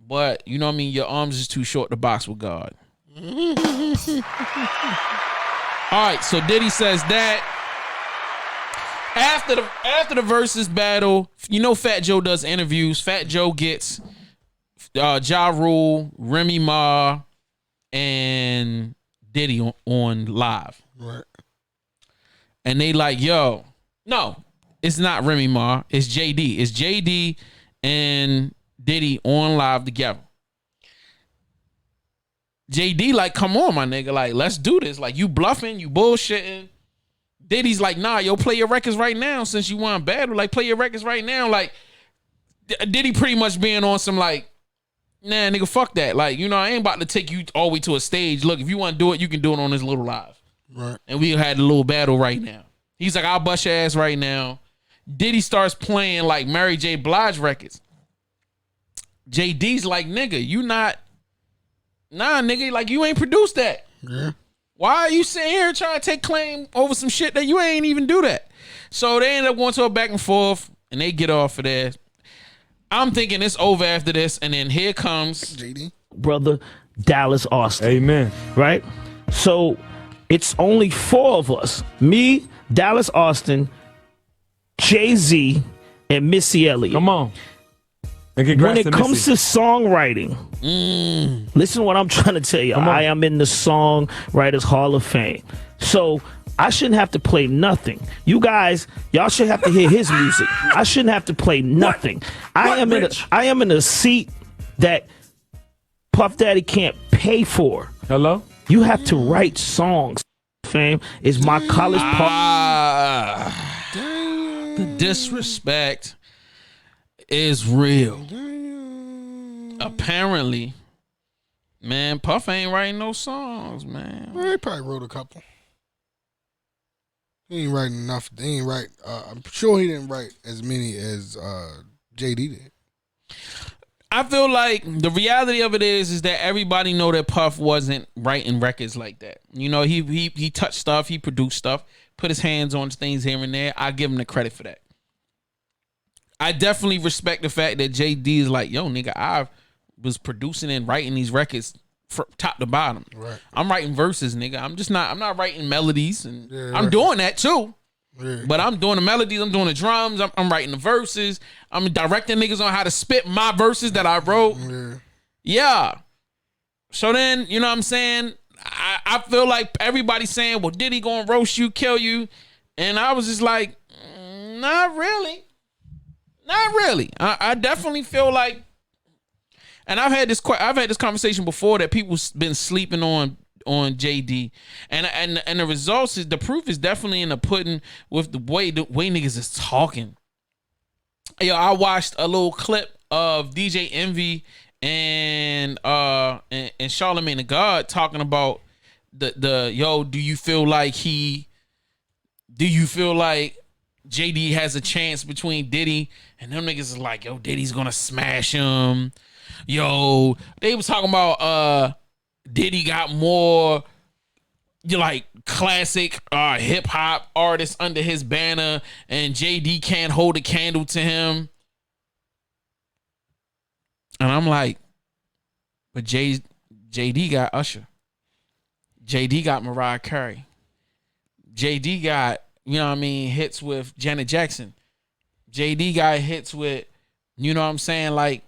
But, you know what I mean? Your arms is too short to box with God. All right, so Diddy says that. After the versus battle, you know Fat Joe does interviews. Fat Joe gets Ja Rule, Remy Ma, and Diddy on live. Right. And they like, yo, no, it's not Remy Ma. It's JD. It's JD and Diddy on live together. JD like, come on, my nigga. Like, let's do this. Like, you bluffing, you bullshitting. Diddy's like, nah, yo, play your records right now since you won battle. Like, play your records right now. Like, Diddy pretty much being on some like, nah, nigga, fuck that. Like, you know, I ain't about to take you all the way to a stage. Look, if you want to do it, you can do it on this little live. Right. And we had a little battle right now. He's like, I'll bust your ass right now. Diddy starts playing like Mary J. Blige records. JD's like, nigga, you not, nah, nigga, like you ain't produced that. Yeah. Why are you sitting here trying to take claim over some shit that you ain't even do that? So they end up going to a back and forth and they get off of there. I'm thinking it's over after this, and then here comes JD. Brother Dallas Austin. Amen. Right? So it's only four of us. Me, Dallas Austin, Jay-Z, and Missy Elliott. Come on. And When congrats it to comes Missy. to songwriting, listen to what I'm trying to tell you. I am in the Songwriters Hall of Fame. So I shouldn't have to play nothing. You guys, y'all should have to hear his music. I shouldn't have to play nothing. I am in a seat that Puff Daddy can't pay for. Hello? You have to write songs. Fame is my college part. the disrespect is real. Apparently, man, Puff ain't writing no songs, man. Well, he probably wrote a couple. He ain't writing enough. He ain't write. I'm sure he didn't write as many as JD did. I feel like the reality of it is that everybody know that Puff wasn't writing records like that. You know, he touched stuff, he produced stuff, put his hands on things here and there. I give him the credit for that. I definitely respect the fact that JD is like, yo, nigga, I was producing and writing these records from top to bottom. Right. I'm writing verses, nigga. I'm not writing melodies, and Yeah, I'm right. doing that too. Yeah. But I'm doing the melodies, I'm doing the drums, I'm writing the verses, I'm directing niggas on how to spit my verses that I wrote. Yeah. Yeah. So then, you know what I'm saying? I feel like everybody's saying, well, Diddy gonna roast you, kill you. And I was just like, not really. Not really. I definitely feel like, and I've had this conversation before that people's been sleeping on JD, and the results is, the proof is definitely in the pudding with the way niggas is talking. Yo, I watched a little clip of DJ Envy and Charlamagne the God talking about the yo, do you feel like JD has a chance between Diddy, and them niggas is like, yo, Diddy's gonna smash him. Yo, they was talking about Diddy got more like classic hip hop artists under his banner, and JD can't hold a candle to him. And I'm like, but JD got Usher. JD got Mariah Carey. JD got, you know what I mean, hits with Janet Jackson. JD got hits with, you know what I'm saying, like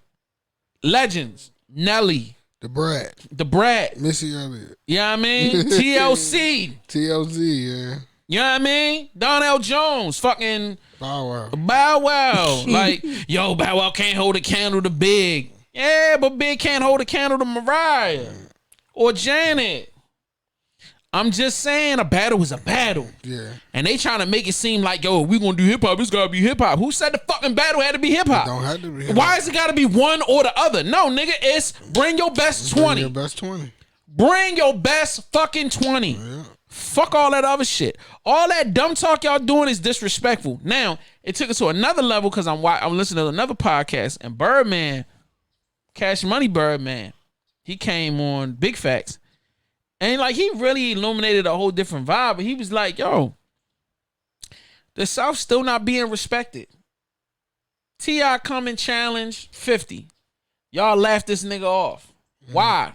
legends. Nelly. The Brat. Missy Elliott. You know what I mean? TLC. yeah. You know what I mean? Donnell Jones. Fucking Bow Wow. Like, yo, Bow Wow can't hold a candle to Big. Yeah, but Big can't hold a candle to Mariah or Janet. I'm just saying a battle is a battle. Yeah. And they trying to make it seem like, yo, we gonna do hip hop, it's gotta be hip hop. Who said the fucking battle had to be hip hop? Don't have to be hip-hop. Why is it gotta be one or the other? No, nigga, it's bring your best 20. Bring your best 20. Bring your best fucking 20. Yeah. Fuck all that other shit. All that dumb talk y'all doing is disrespectful. Now, it took us to another level because I'm listening to another podcast, and Birdman, Cash Money Birdman, he came on Big Facts. And like he really illuminated a whole different vibe. But he was like, yo, the South still not being respected. T.I. come and challenge 50. Y'all laughed this nigga off. Why?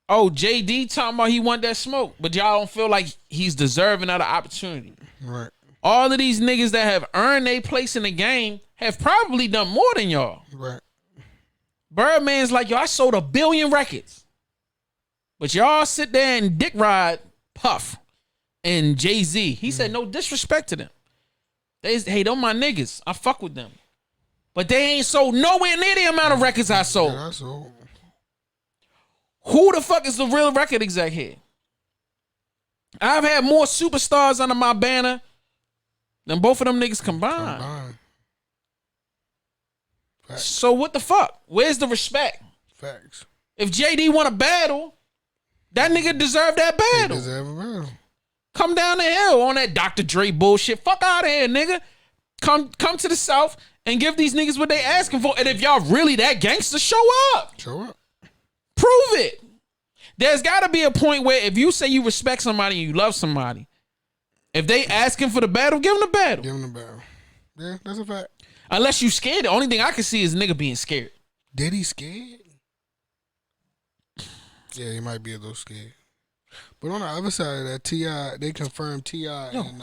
Oh, JD talking about he want that smoke, but y'all don't feel like he's deserving of the opportunity. Right. All of these niggas that have earned their place in the game have probably done more than y'all. Right. Birdman's like, yo, I sold 1 billion records. But y'all sit there and dick ride Puff and Jay-Z. He said no disrespect to them. Hey, them my niggas. I fuck with them. But they ain't sold nowhere near the amount of records I sold. Yeah, I sold. Who the fuck is the real record exec here? I've had more superstars under my banner than both of them niggas combined. Facts. So what the fuck? Where's the respect? Facts. If JD want a battle, that nigga deserve that battle. He deserve a battle. Come down the hill on that Dr. Dre bullshit. Fuck out of here, nigga. Come to the South and give these niggas what they asking for. And if y'all really that gangster, show up. Show up. Prove it. There's got to be a point where if you say you respect somebody and you love somebody, if they asking for the battle, give them the battle. Give him the battle. Yeah, that's a fact. Unless you scared. The only thing I can see is nigga being scared. Did he scared? Yeah, he might be a little scared. But on the other side of that, T.I., they confirmed T.I. and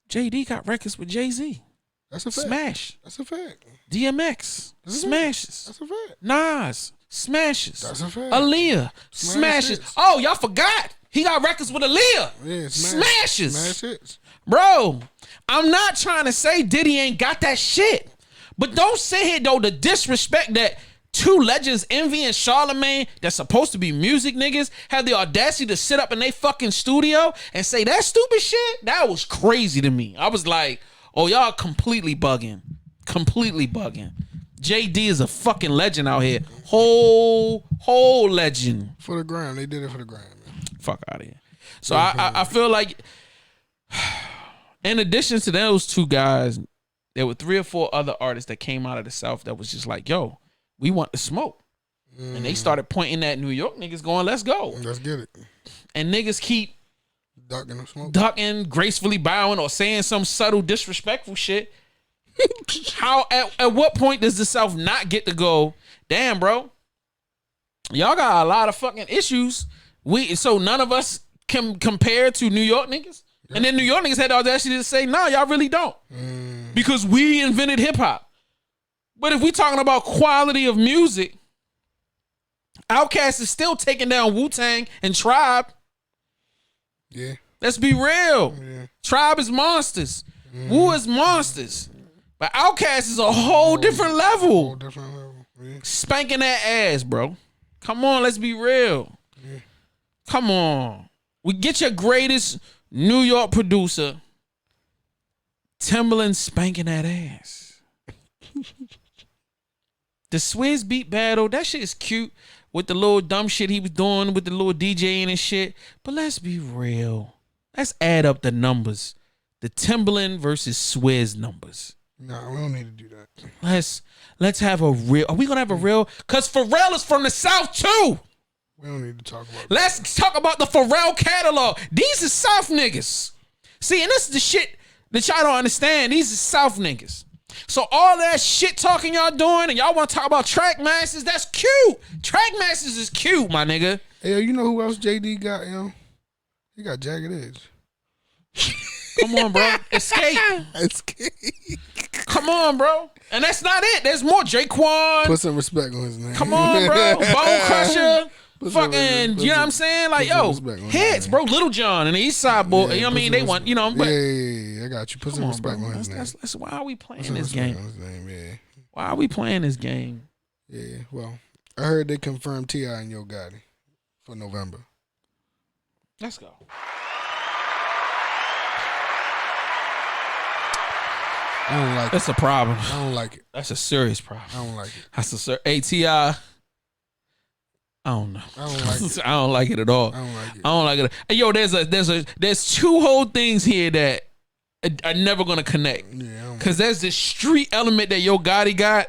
JD got records with Jay-Z. That's a fact. Smash. That's a fact. DMX. That's a Smashes. That's a fact. Nas. Smashes. That's a fact. Aaliyah. Smashes. hits. Oh, y'all forgot. He got records with Aaliyah. Yeah, Smashes. Smash hits. Bro, I'm not trying to say Diddy ain't got that shit. But don't sit here, though, to disrespect that two legends, Envy and Charlamagne, that's supposed to be music niggas, have the audacity to sit up in they fucking studio and say that stupid shit. That was crazy to me. I was like, oh, y'all completely bugging. Completely bugging. JD is a fucking legend out here. Whole legend. For the gram. They did it for the gram, man. Fuck out of here. So I feel like, in addition to those two guys, there were 3 or 4 other artists that came out of the South that was just like, yo, we want the smoke. And they started pointing at New York niggas going, let's go. Let's get it. And niggas keep Ducking the smoke. ducking, gracefully bowing, or saying some subtle disrespectful shit. How at what point does the South not get to go, damn, bro, y'all got a lot of fucking issues. So none of us can compare to New York niggas? Yep. And then New York niggas had the audacity to say, no, y'all really don't. Because we invented hip hop. But if we talking about quality of music, Outkast is still taking down Wu-Tang and Tribe. Yeah. Let's be real. Yeah. Tribe is monsters. Wu is monsters. But Outkast is a whole different level. Whole different level. Yeah. Spanking that ass, bro. Come on, let's be real. Yeah. Come on. We get your greatest New York producer, Timbaland, spanking that ass. The Swizz beat battle, that shit is cute with the little dumb shit he was doing with the little DJing and shit. But let's be real. Let's add up the numbers. The Timberland versus Swizz numbers. Nah, we don't need to do that. Let's have a real. Are we gonna have a real? Cause Pharrell is from the South too. We don't need to talk about Let's talk about the Pharrell catalog. These are South niggas. See, and this is the shit that y'all don't understand. These are South niggas. So all that shit talking y'all doing and y'all want to talk about track masters, that's cute. Track masters is cute, my nigga. Hey, yo, you know who else JD got, yo? He got Jagged Edge. Come on, bro. Escape. Escape. Come on, bro. And that's not it. There's more. Jaquan. Put some respect on his name. Come on, bro. Bone Crusher. Fucking, you know what I'm saying? Like, yo, hits, bro. Little John and the East Side boy. You know what I mean? They want, you know, but yeah, I got you. Put some respect on his name. That's why are we playing this game? Yeah. Why are we playing this game? Yeah, well, I heard they confirmed T.I. and Yo Gotti for November. Let's go. I don't like That's it. a problem. I don't like it. That's a serious problem. I don't like it. That's a ATI. I don't know. I don't like it. I don't like it at all. I don't like it. I don't like it. Hey, yo, there's two whole things here that are never gonna connect. Yeah, Cause there's this street element that Yo Gotti got,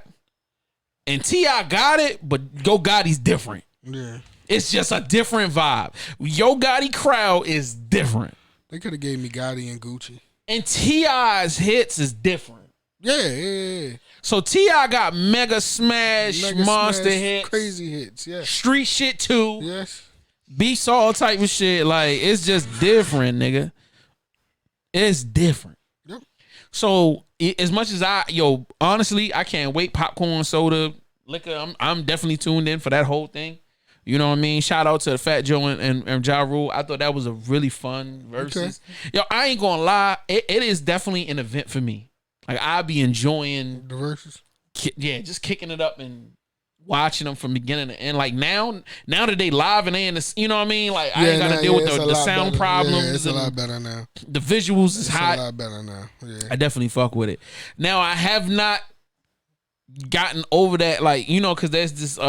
and T.I. got it, but Yo Gotti's different. Yeah. It's just a different vibe. Yo Gotti crowd is different, They could have gave me Gotti and Gucci. and T.I.'s hits is different. Yeah. So T.I. got Mega Smash, Mega Monster Smash, hits, crazy hits. Yes. street shit too. Yes. Beast all type of shit. Like, it's just different, nigga. It's different. Yep. So as much as honestly, I can't wait. Popcorn, soda, liquor. I'm definitely tuned in for that whole thing. You know what I mean? Shout out to Fat Joe and Ja Rule. I thought that was a really fun versus. Okay. Yo, I ain't gonna lie. It is definitely an event for me. Like, I be enjoying the verses. Yeah, just kicking it up and watching them from beginning to end. Like, now that they live and they in the, you know what I mean? Like, I ain't gotta deal with the sound better. problems. Yeah, it's a lot better now. The visuals is hot. It's a lot better now. Yeah. I definitely fuck with it. Now, I have not gotten over that, like, you know, because there's this,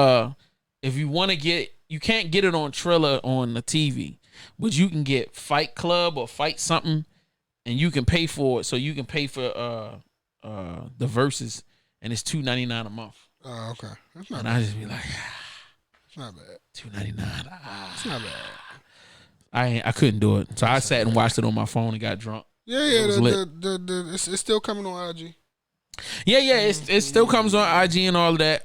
if you want to get, you can't get it on Triller on the TV, but you can get Fight Club or Fight something, and you can pay for it. So you can pay for the verses, and it's $2.99 a month. Oh, okay. That's not and bad. I just be like, it's not bad. $2.99. It's not bad. I couldn't do it, so I sat and watched it on my phone and got drunk. Yeah. It's still coming on IG. Yeah, it still comes on IG and all of that.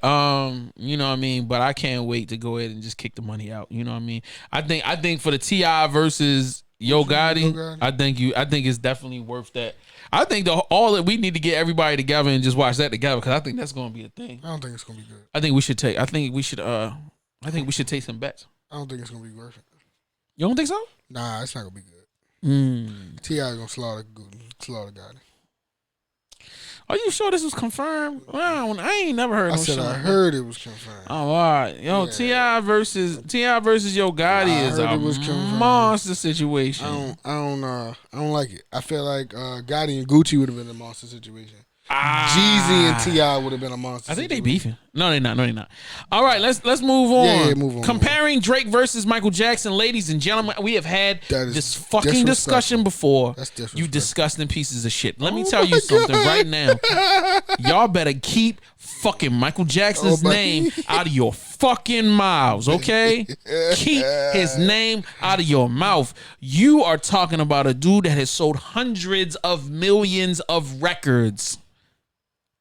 You know what I mean? But I can't wait to go ahead and just kick the money out. You know what I mean? I think for the T.I. versus Yo Gotti, I think it's definitely worth that. I think all that we need to get everybody together and just watch that together, because I think that's gonna be a thing. I don't think it's gonna be good. I think we should take some bets. I don't think it's gonna be worth it. You don't think so? Nah, it's not gonna be good. T.I. gonna slaughter Gotti. Are you sure this was confirmed? Well, I ain't never heard. I said I heard it was confirmed. Oh, all right, yo, yeah. T.I. versus Yo Gotti is a monster situation. I don't like it. I feel like Gotti and Gucci would have been a monster situation. Jeezy and T.I. would have been a monster. I think they beefing. No, they not. All right, let's move on. Yeah, move on. Comparing Drake versus Michael Jackson, ladies and gentlemen, we have had this fucking discussion before. That's disrespectful. You disgusting pieces of shit. Let me tell you something right now. Y'all better keep fucking Michael Jackson's name out of your fucking mouths, okay? Keep his name out of your mouth. You are talking about a dude that has sold hundreds of millions of records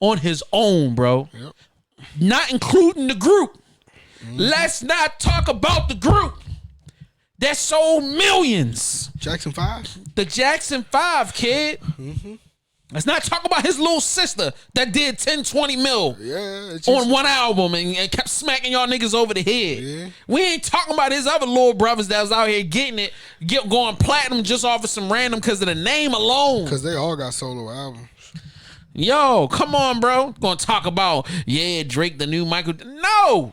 on his own, bro. Yep. Not including the group. Let's not talk about the group that sold millions. Jackson 5? The Jackson 5, kid. Let's not talk about his little sister that did 10, 20 mil on one album and kept smacking y'all niggas over the head. Yeah. We ain't talking about his other little brothers that was out here getting it, going platinum just off of some random because of the name alone. Because they all got solo albums. Yo, come on, bro. Gonna talk about, Drake, the new Michael. No!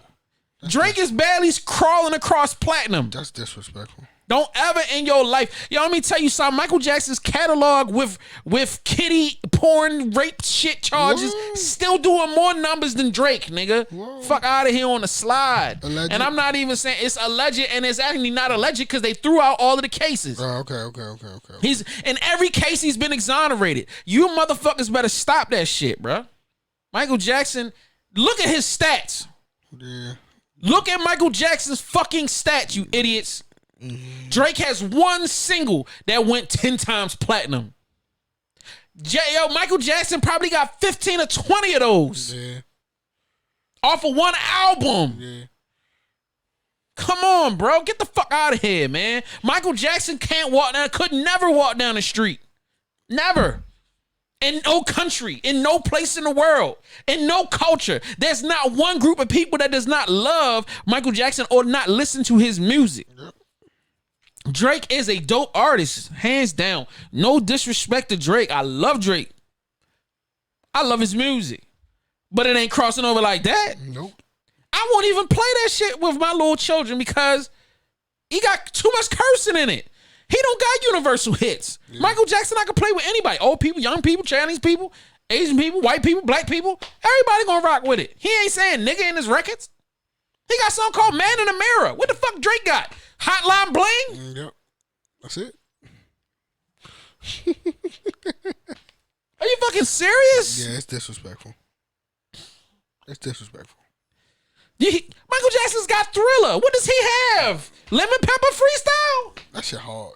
Drake is barely crawling across platinum. That's disrespectful. Don't ever in your life. Yo, let me tell you something. Michael Jackson's catalog with kitty porn rape shit charges still doing more numbers than Drake, nigga. Fuck out of here on the slide. Alleged. And I'm not even saying it's alleged, and it's actually not alleged because they threw out all of the cases. Okay. He's in every case he's been exonerated. You motherfuckers better stop that shit, bro. Michael Jackson, look at his stats. Yeah. Look at Michael Jackson's fucking stats, you idiots. Drake has one single that went 10 times platinum. Michael Jackson probably got 15 or 20 of those. Yeah. Off of one album. Yeah. Come on, bro. Get the fuck out of here, man. Michael Jackson could never walk down the street. Never. In no country, in no place in the world, in no culture. There's not one group of people that does not love Michael Jackson or not listen to his music. Drake is a dope artist, hands down. No disrespect to Drake. I love Drake. I love his music. But it ain't crossing over like that. Nope. I won't even play that shit with my little children because he got too much cursing in it. He don't got universal hits. Yeah. Michael Jackson, I can play with anybody. Old people, young people, Chinese people, Asian people, white people, black people. Everybody gonna rock with it. He ain't saying nigga in his records. He got something called Man in the Mirror. What the fuck Drake got? Hotline Bling? Yep. That's it. Are you fucking serious? Yeah, it's disrespectful. It's disrespectful. Michael Jackson's got Thriller. What does he have? Lemon Pepper Freestyle? That shit hard.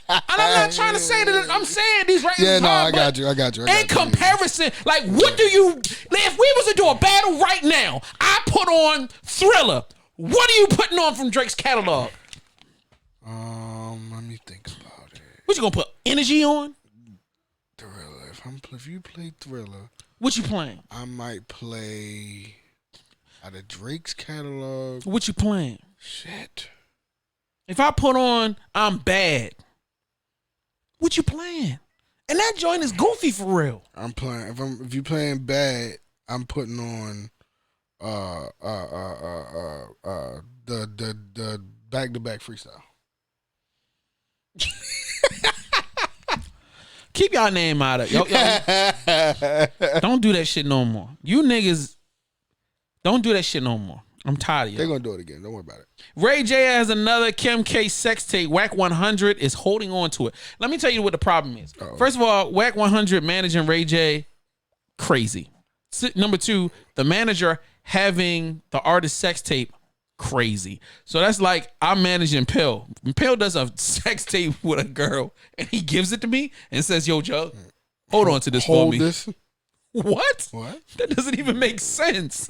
And I'm not trying to say that. I'm saying these records is hard. I got you. In comparison, like, what do you... If we was to do a battle right now, I put on Thriller. What are you putting on from Drake's catalog? Let me think about it. What you gonna put? Energy on? Thriller. If you play Thriller... What you playing? I might play out of Drake's catalog. What you playing? Shit. If I put on I'm Bad, what you playing? And that joint is goofy for real. I'm playing. If you playing Bad, I'm putting on the back-to-back freestyle. Keep y'all name out of it. Yo, don't do that shit no more. You niggas, don't do that shit no more. I'm tired of you. They're going to do it again. Don't worry about it. Ray J has another Kim K sex tape. Wack 100 is holding on to it. Let me tell you what the problem is. Uh-oh. First of all, Wack 100 managing Ray J, crazy. Number two, the manager having the artist sex tape, crazy. So that's like I'm managing Pill. When Pill does a sex tape with a girl and he gives it to me and says, "Yo, Joe, hold on to this for me." This. What? That doesn't even make sense.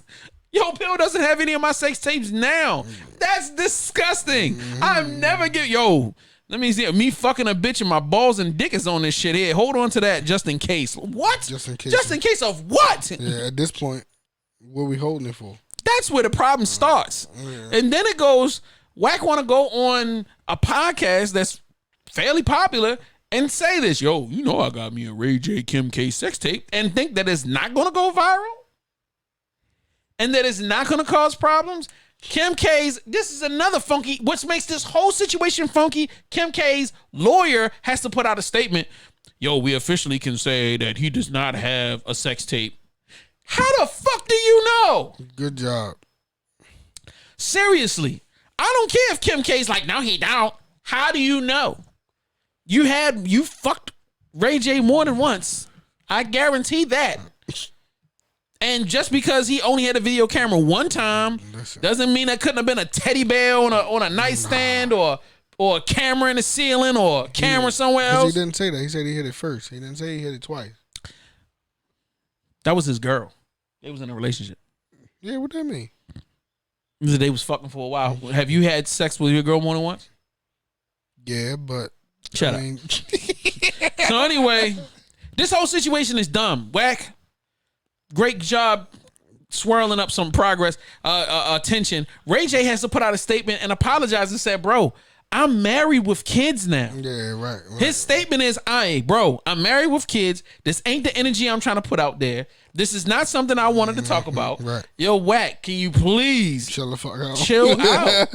Yo, Pill doesn't have any of my sex tapes now. That's disgusting. I'm never get let me see me fucking a bitch and my balls and dick is on this shit here. Hold on to that just in case. What? Just in case. Just in case of what? Yeah, at this point, what are we holding it for? That's where the problem starts. Yeah. And then it goes, Wack want to go on a podcast that's fairly popular and say this, yo, you know I got me a Ray J Kim K sex tape, and think that it's not going to go viral? And that it's not going to cause problems? Kim K's, this is another funky, what makes this whole situation funky, Kim K's lawyer has to put out a statement, yo, we officially can say that he does not have a sex tape. How the fuck do you know? Good job. Seriously. I don't care if Kim K's like, no, he don't. How do you know? You fucked Ray J more than once. I guarantee that. And just because he only had a video camera one time doesn't mean that couldn't have been a teddy bear on a nightstand or a camera in the ceiling or a camera somewhere else. He didn't say that. He said he hit it first. He didn't say he hit it twice. That was his girl. They was in a relationship. Yeah, what that mean? They was fucking for a while. Have you had sex with your girl more than once? Yeah, but shut up. So anyway, this whole situation is dumb. Wack, great job swirling up some progress, attention. Ray J has to put out a statement and apologize and say, bro, I'm married with kids now. Yeah, right. His statement is, I'm married with kids. This ain't the energy I'm trying to put out there. This is not something I wanted to talk about. Right. Yo, Wack, can you please chill the fuck out. chill out?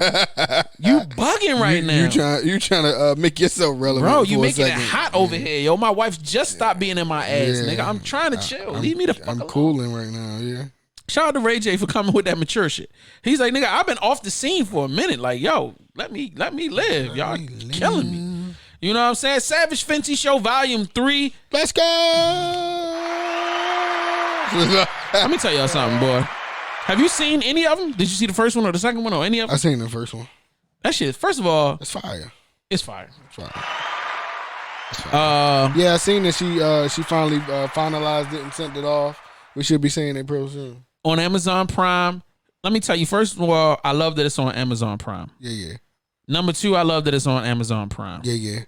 You bugging right now. You trying to make yourself relevant, Bro, you for a making it second. hot over here. Yo, my wife just stopped being in my ass, Yeah. nigga. I'm trying to chill. Leave me the fuck I'm alone. cooling right now, yeah. Shout out to Ray J for coming with that mature shit. He's like, nigga, I've been off the scene for a minute. Like, yo, let me live. Y'all killing me. You know what I'm saying? Savage Fenty Show Volume 3. Let's go! Let me tell y'all something, boy. Have you seen any of them? Did you see the first one or the second one or any of them? I seen the first one. That shit, first of all, It's fire. it's fire. It's fire. Yeah, I seen that she finally finalized it and sent it off. We should be seeing it real soon. On Amazon Prime, let me tell you, first of all, I love that it's on Amazon Prime. Yeah. Number 2, I love that it's on Amazon Prime. Yeah.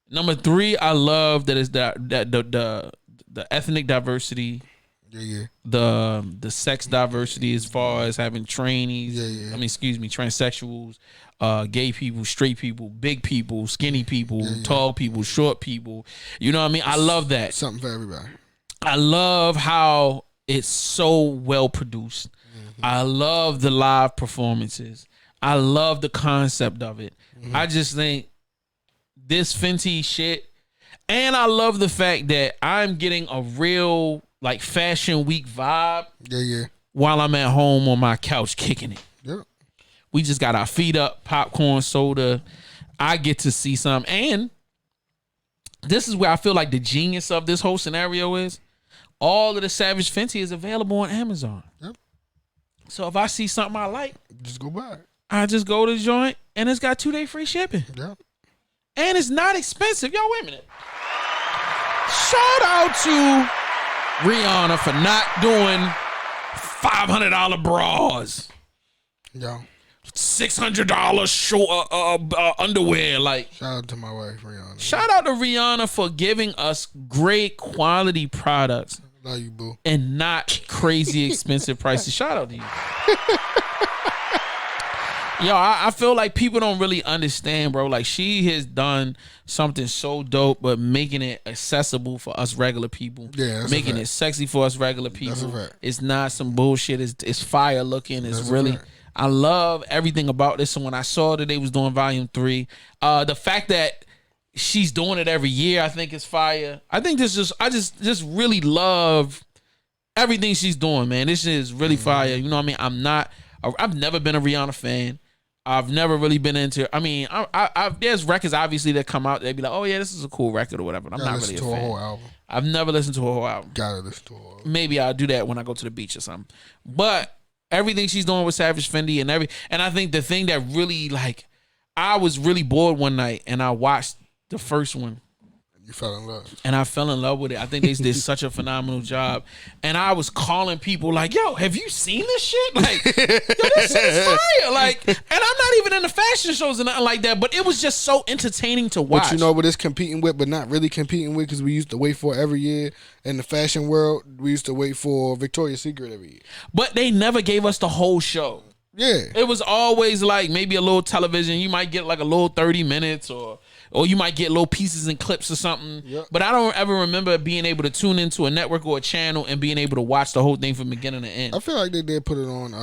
Number 3, I love that it's the ethnic diversity, Yeah. the sex diversity as far as having trainees. Yeah. Transsexuals, gay people, straight people, big people, skinny people, tall people, short people. You know what I mean? I love that. Something for everybody. I love how it's so well produced. I love the live performances. I love the concept of it. I just think this Fenty shit, and I love the fact that I'm getting a real like Fashion Week vibe Yeah. while I'm at home on my couch kicking it. Yep. We just got our feet up, popcorn, soda. I get to see some. And this is where I feel like the genius of this whole scenario is. All of the Savage Fenty is available on Amazon. Yep. So if I see something I like, Just go back. I just go to the joint and it's got 2-day free shipping. Yep. And it's not expensive. Yo, wait a minute. Shout out to Rihanna for not doing $500 bras. Yo. $600 short underwear. Like, Shout out to my wife, Rihanna. shout out to Rihanna for giving us great quality products Love you, boo. and not crazy expensive prices. Shout out to you. Yo, I feel like people don't really understand, bro. Like, she has done something so dope, but making it accessible for us regular people. Yeah, that's a making fact. it sexy for us regular people. That's a fact. It's not some bullshit. It's fire looking. It's That's a really. fact. I love everything about this. And when I saw that they was doing Volume 3, the fact that she's doing it every year, I think is fire. I think I just really love everything she's doing, man. This is really fire. You know what I mean? I've never been a Rihanna fan. I've never really been into. I mean, there's records obviously that come out. They be like, "Oh yeah, this is a cool record" or whatever. I'm not really a to a fan. whole album. I've never listened to a whole album. Gotta listen to a whole album. Maybe I'll do that when I go to the beach or something. But everything she's doing with Savage Fenty and I think the thing that really I was really bored one night and I watched the first one. You fell in love. And I fell in love with it. I think they did such a phenomenal job. And I was calling people like, yo, have you seen this shit? Like, yo, this shit is fire. Like, and I'm not even in the fashion shows and nothing like that, but it was just so entertaining to watch. But you know what it's competing with, but not really competing with, because we used to wait for it every year. In the fashion world, we used to wait for Victoria's Secret every year. But they never gave us the whole show. Yeah. It was always like maybe a little television. You might get like a little 30 minutes or you might get little pieces and clips or something. Yep. But I don't ever remember being able to tune into a network or a channel and being able to watch the whole thing from beginning to end. I feel like they did put it on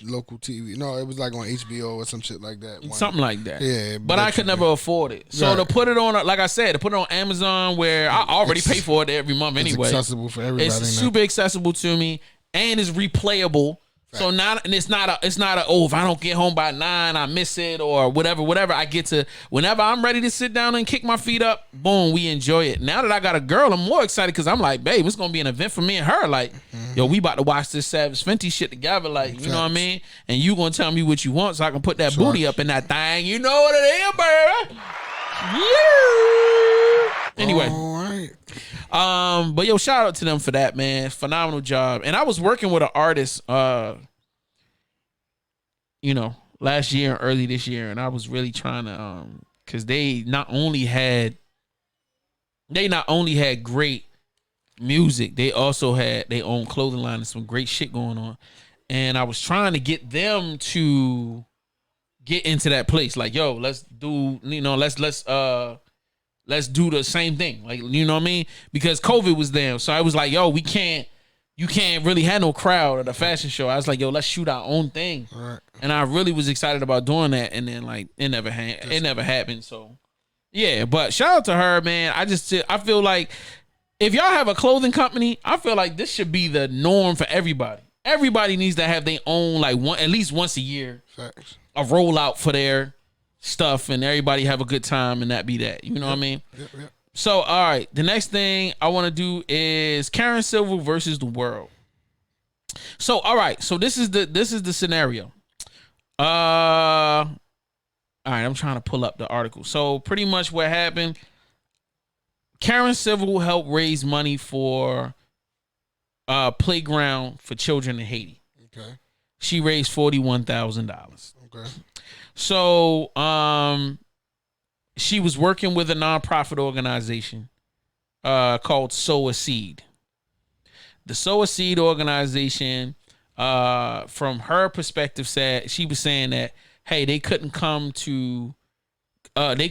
local TV. No, it was like on HBO or some shit like that. Something like that. Yeah. But I could never afford it. So Right. to put it on, like I said, to put it on Amazon where I already pay for it every month anyway. It's accessible for everybody. It's now. super accessible to me and it's replayable. So it's not a if I don't get home by 9 I miss it or whatever. I get to whenever I'm ready to sit down and kick my feet up, boom, we enjoy it. Now that I got a girl, I'm more excited because I'm like, babe, it's gonna be an event for me and her. Like, yo, we about to watch this Savage Fenty shit together. Like, you know what I mean? And you gonna tell me what you want so I can put that booty up in that thing. You know what it is, baby. Yeah. Anyway. All right. But yo, shout out to them for that, man. Phenomenal job. And I was working with an artist, last year and early this year, and I was really trying to, cause they not only had great music, they also had their own clothing line and some great shit going on. And I was trying to get them to get into that place. Like, yo, let's do, let's do the same thing. Like, you know what I mean? Because COVID was there. So I was like, yo, you can't really have no crowd at a fashion show. I was like, yo, let's shoot our own thing. Right. And I really was excited about doing that. And then like it never happened. So yeah, but shout out to her, man. I feel like if y'all have a clothing company, I feel like this should be the norm for everybody. Everybody needs to have their own, like at least once a year, Facts. a rollout for their stuff, and everybody have a good time, and that be that. You know what I mean? Yep. So, all right, the next thing I want to do is Karen Civil versus the world. So, all right, so this is the scenario. All right, I'm trying to pull up the article. So, pretty much what happened, Karen Civil helped raise money for playground for children in Haiti. Okay. She raised $41,000. Okay. So, she was working with a nonprofit organization called Sow a Seed. The Sow a Seed organization, from her perspective, she was saying that, hey, they could not come to an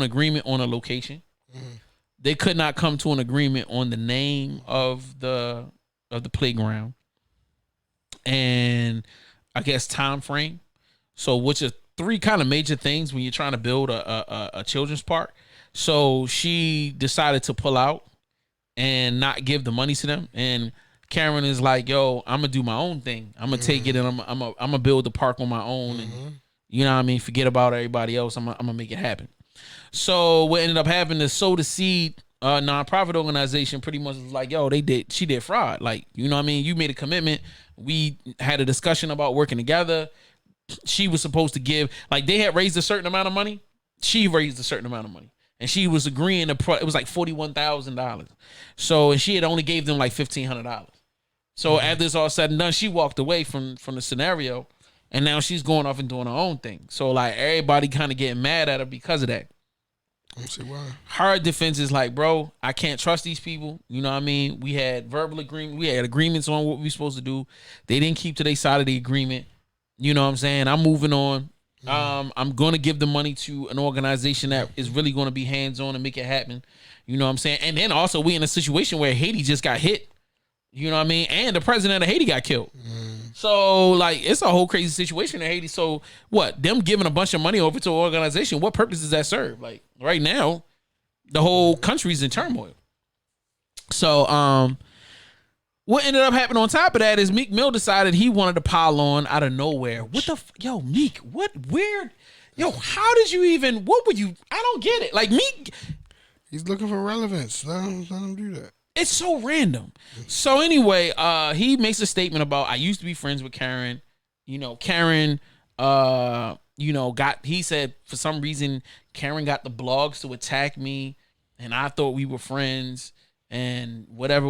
agreement on a location. Mm-hmm. They could not come to an agreement on the name of the playground, and I guess time frame. So, which is 3 kind of major things when you're trying to build a children's park. So she decided to pull out and not give the money to them. And Karen is like, yo, I'm gonna do my own thing. I'm gonna take it and I'm gonna build the park on my own. And you know what I mean? Forget about everybody else. I'm gonna make it happen. So what ended up happening is Sow the Seed nonprofit organization pretty much was like, yo, she did fraud. Like, you know what I mean? You made a commitment. We had a discussion about working together. She was supposed to give, like, they had raised a certain amount of money. She raised a certain amount of money. And she was agreeing to, it was like $41,000. So, and she had only gave them like $1,500. So after it's all said and done, she walked away from the scenario. And now she's going off and doing her own thing. So, like, everybody kind of getting mad at her because of that. Let's see why. Her defense is like, bro, I can't trust these people. You know what I mean? We had verbal agreement. We had agreements on what we were supposed to do. They didn't keep to their side of the agreement. You know what I'm saying? I'm moving on. I'm going to give the money to an organization that is really going to be hands-on and make it happen. You know what I'm saying? And then also we in a situation where Haiti just got hit. You know what I mean? And the president of Haiti got killed. So, like, it's a whole crazy situation in Haiti. So, what? Them giving a bunch of money over to an organization, what purpose does that serve? Like, right now, the whole country's in turmoil. So, what ended up happening on top of that is Meek Mill decided he wanted to pile on out of nowhere. What the yo, Meek, what weird? Yo, how did you even, what would you, I don't get it. Like, Meek, he's looking for relevance. Let him do that. It's so random. So anyway, he makes a statement about, I used to be friends with Karen. You know, Karen, he said for some reason Karen got the blogs to attack me and I thought we were friends and whatever.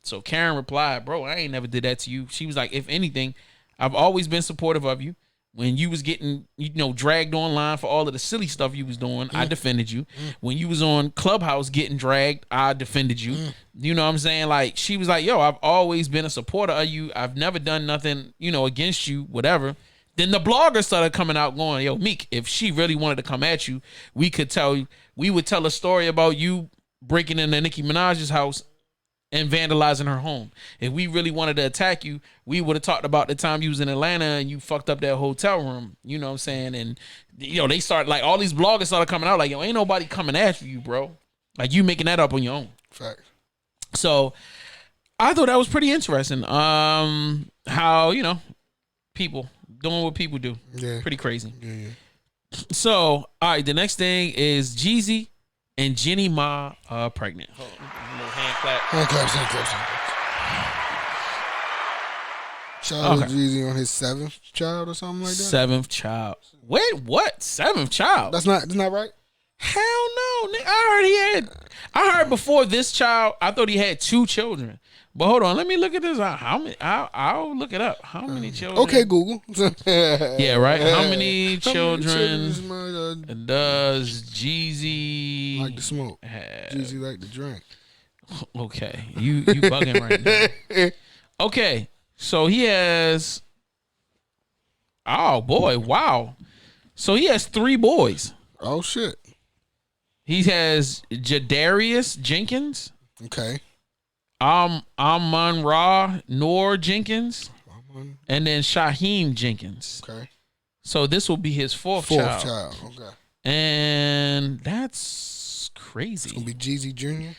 So Karen replied, bro, I ain't never did that to you. She was like, if anything, I've always been supportive of you. When you was getting, dragged online for all of the silly stuff you was doing, I defended you. When you was on Clubhouse getting dragged, I defended you. You know what I'm saying? Like, she was like, yo, I've always been a supporter of you. I've never done nothing, against you, whatever. Then the bloggers started coming out going, yo, Meek, if she really wanted to come at you, we would tell a story about you breaking into Nicki Minaj's house and vandalizing her home. If we really wanted to attack you, we would have talked about the time you was in Atlanta and you fucked up that hotel room. You know what I'm saying? And, they started, like, all these bloggers started coming out like, yo, ain't nobody coming after you, bro. Like, you making that up on your own. Fact. So, I thought that was pretty interesting. How, people doing what people do. Yeah. Pretty crazy. Yeah. So, all right, the next thing is Jeezy and Jenni Mai pregnant. Hold on, a little hand clap. Hand claps. Shout out to Jeezy on his 7th child or something like that. 7th child. Wait, what? 7th child? That's not right? Hell no. I heard before this child, I thought he had 2 children. But hold on, let me look at this. How many? I'll look it up. How many children? Okay, Google. Yeah, right. How many children does Jeezy like to smoke? Jeezy like to drink. Okay, you bugging right now. Okay, so he has Oh boy, wow. So he has 3 boys. Oh shit. He has Jadarius Jenkins, Okay. Amon Ra Noor Jenkins, and then Shaheem Jenkins. Okay. So this will be his fourth child. Okay. And that's crazy. It's gonna be Jeezy Jr.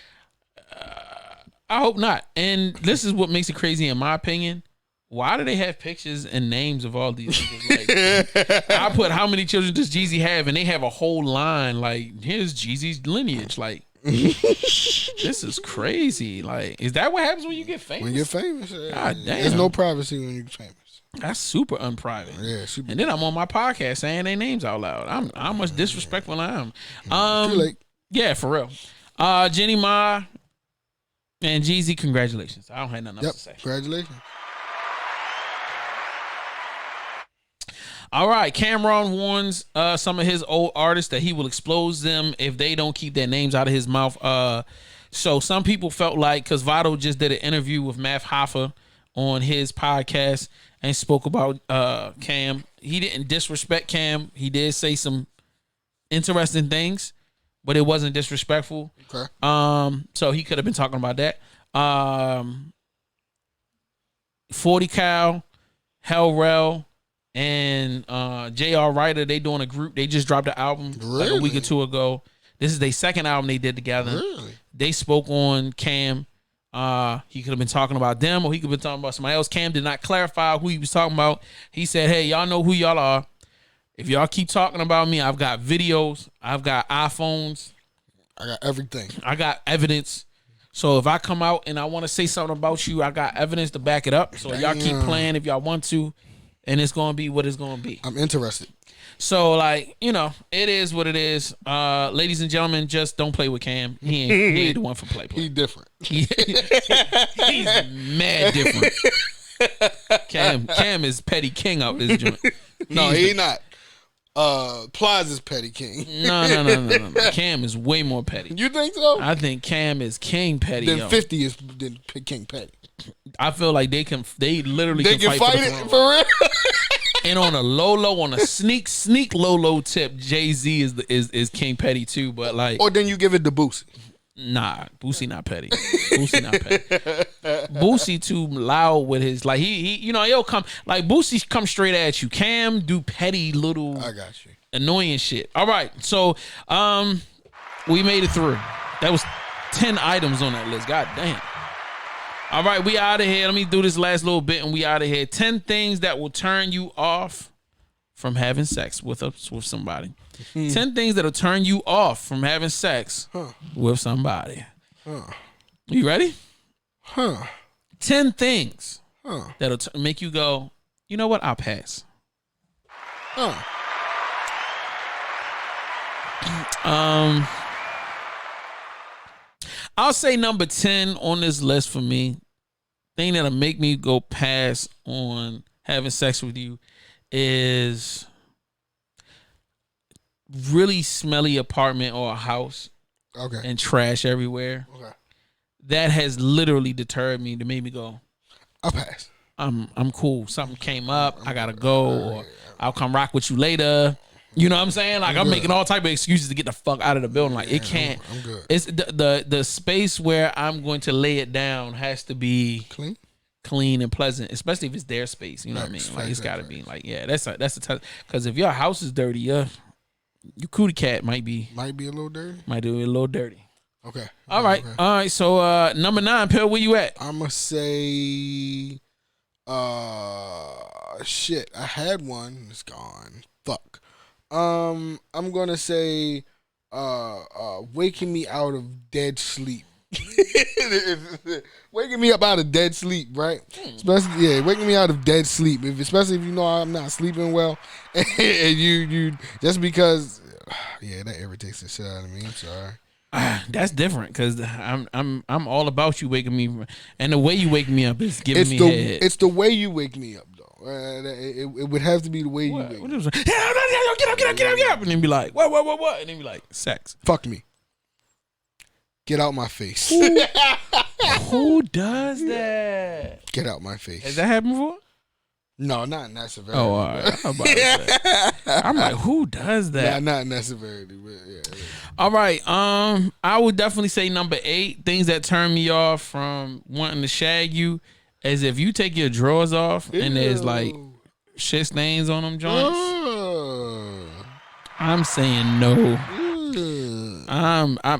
I hope not. And this is what makes it crazy, in my opinion. Why do they have pictures and names of all these niggas? Like, I put how many children does Jeezy have, and they have a whole line. Like, here's Jeezy's lineage. Like, this is crazy. Like, is that what happens when you get famous? When you're famous, God damn. there's no privacy when you're famous. That's super unprivate. Yeah, super. And then I'm on my podcast saying their names out loud. I'm how much disrespectful I am. Too late. Yeah, for real. Jenni Mai and Jeezy, congratulations. I don't have nothing else to say. Congratulations. All right, Cameron warns some of his old artists that he will expose them if they don't keep their names out of his mouth. So some people felt like, because Vado just did an interview with Math Hoffa on his podcast and spoke about Cam. He didn't disrespect Cam. He did say some interesting things, but it wasn't disrespectful. Okay. So he could have been talking about that. 40 Cal, Hell Rel, and J.R. Ryder, they doing a group. They just dropped the album like a week or two ago. This is their second album they did together. Really? They spoke on Cam. He could have been talking about them, or he could have been talking about somebody else. Cam did not clarify who he was talking about. He said, hey, y'all know who y'all are. If y'all keep talking about me, I've got videos. I've got iPhones. I got everything. I got evidence. So if I come out and I want to say something about you, I got evidence to back it up. So y'all keep playing if y'all want to, and it's going to be what it's going to be. I'm interested. So, like, you know, it is what it is. Ladies and gentlemen, just don't play with Cam. He ain't the one for play. He different. He's mad different. Cam is petty king out this joint. No, he not. Plaza's petty king. No. Cam is way more petty. You think so? I think Cam is king petty. Then 50 is then King Petty. I feel like they literally They can fight it for real. And on a low, on a sneak low tip, Jay-Z is King Petty too. But like, or then you give it to Boosie. Nah, Boosie not petty. Boosie too loud with his, like, he you know, he'll come, like, Boosie come straight at you. Cam do petty little, I got you, annoying shit. All right, so we made it through. That was 10 items on that list. God damn. All right, we out of here. Let me do this last little bit and we out of here. 10 things that will turn you off from having sex with somebody. 10 things that'll turn you off from having sex with somebody. You ready? 10 things that'll make you go, you know what? I'll pass. I'll say number 10 on this list for me. Thing that'll make me go pass on having sex with you is really smelly apartment or a house. Okay. And trash everywhere. Okay. That has literally deterred me to make me go, I'll pass. I'm cool. Something came up. I gotta go, or I'll come rock with you later. You know what I'm saying? Like, I'm making all type of excuses to get the fuck out of the building. Like, it can't. I'm good. It's the space wwhere I'm going to lay it down has to be clean and pleasant, especially if it's their space. You know what I mean? Like, it's got to be like, yeah, that's a tough. Because if your house is dirty, your cootie cat might be a little dirty. Might do it a little dirty. Okay. All right. So number 9, Pill, where you at? I'ma say, shit. I had one. It's gone. Fuck. I'm gonna say, waking me out of dead sleep. Waking me up out of dead sleep, right? Especially, waking me out of dead sleep. Especially if you know I'm not sleeping well, and you just because, that irritates the shit out of me. I'm sorry. That's different because I'm all about you waking me, and the way you wake me up is giving me head. It's the way you wake me up, though. It would have to be the way you wake me up. Get up, and then be like, what? And then be like, sex. Fuck me. Get out my face. Who does that? Get out my face. Has that happened before? No, not in that severity. Oh, all right. I'm about to say. I'm like, who does that? Not in that severity, but yeah. All right. I would definitely say number 8. Things that turn me off from wanting to shag you is if you take your drawers off and there's like shit stains on them joints. I'm saying no.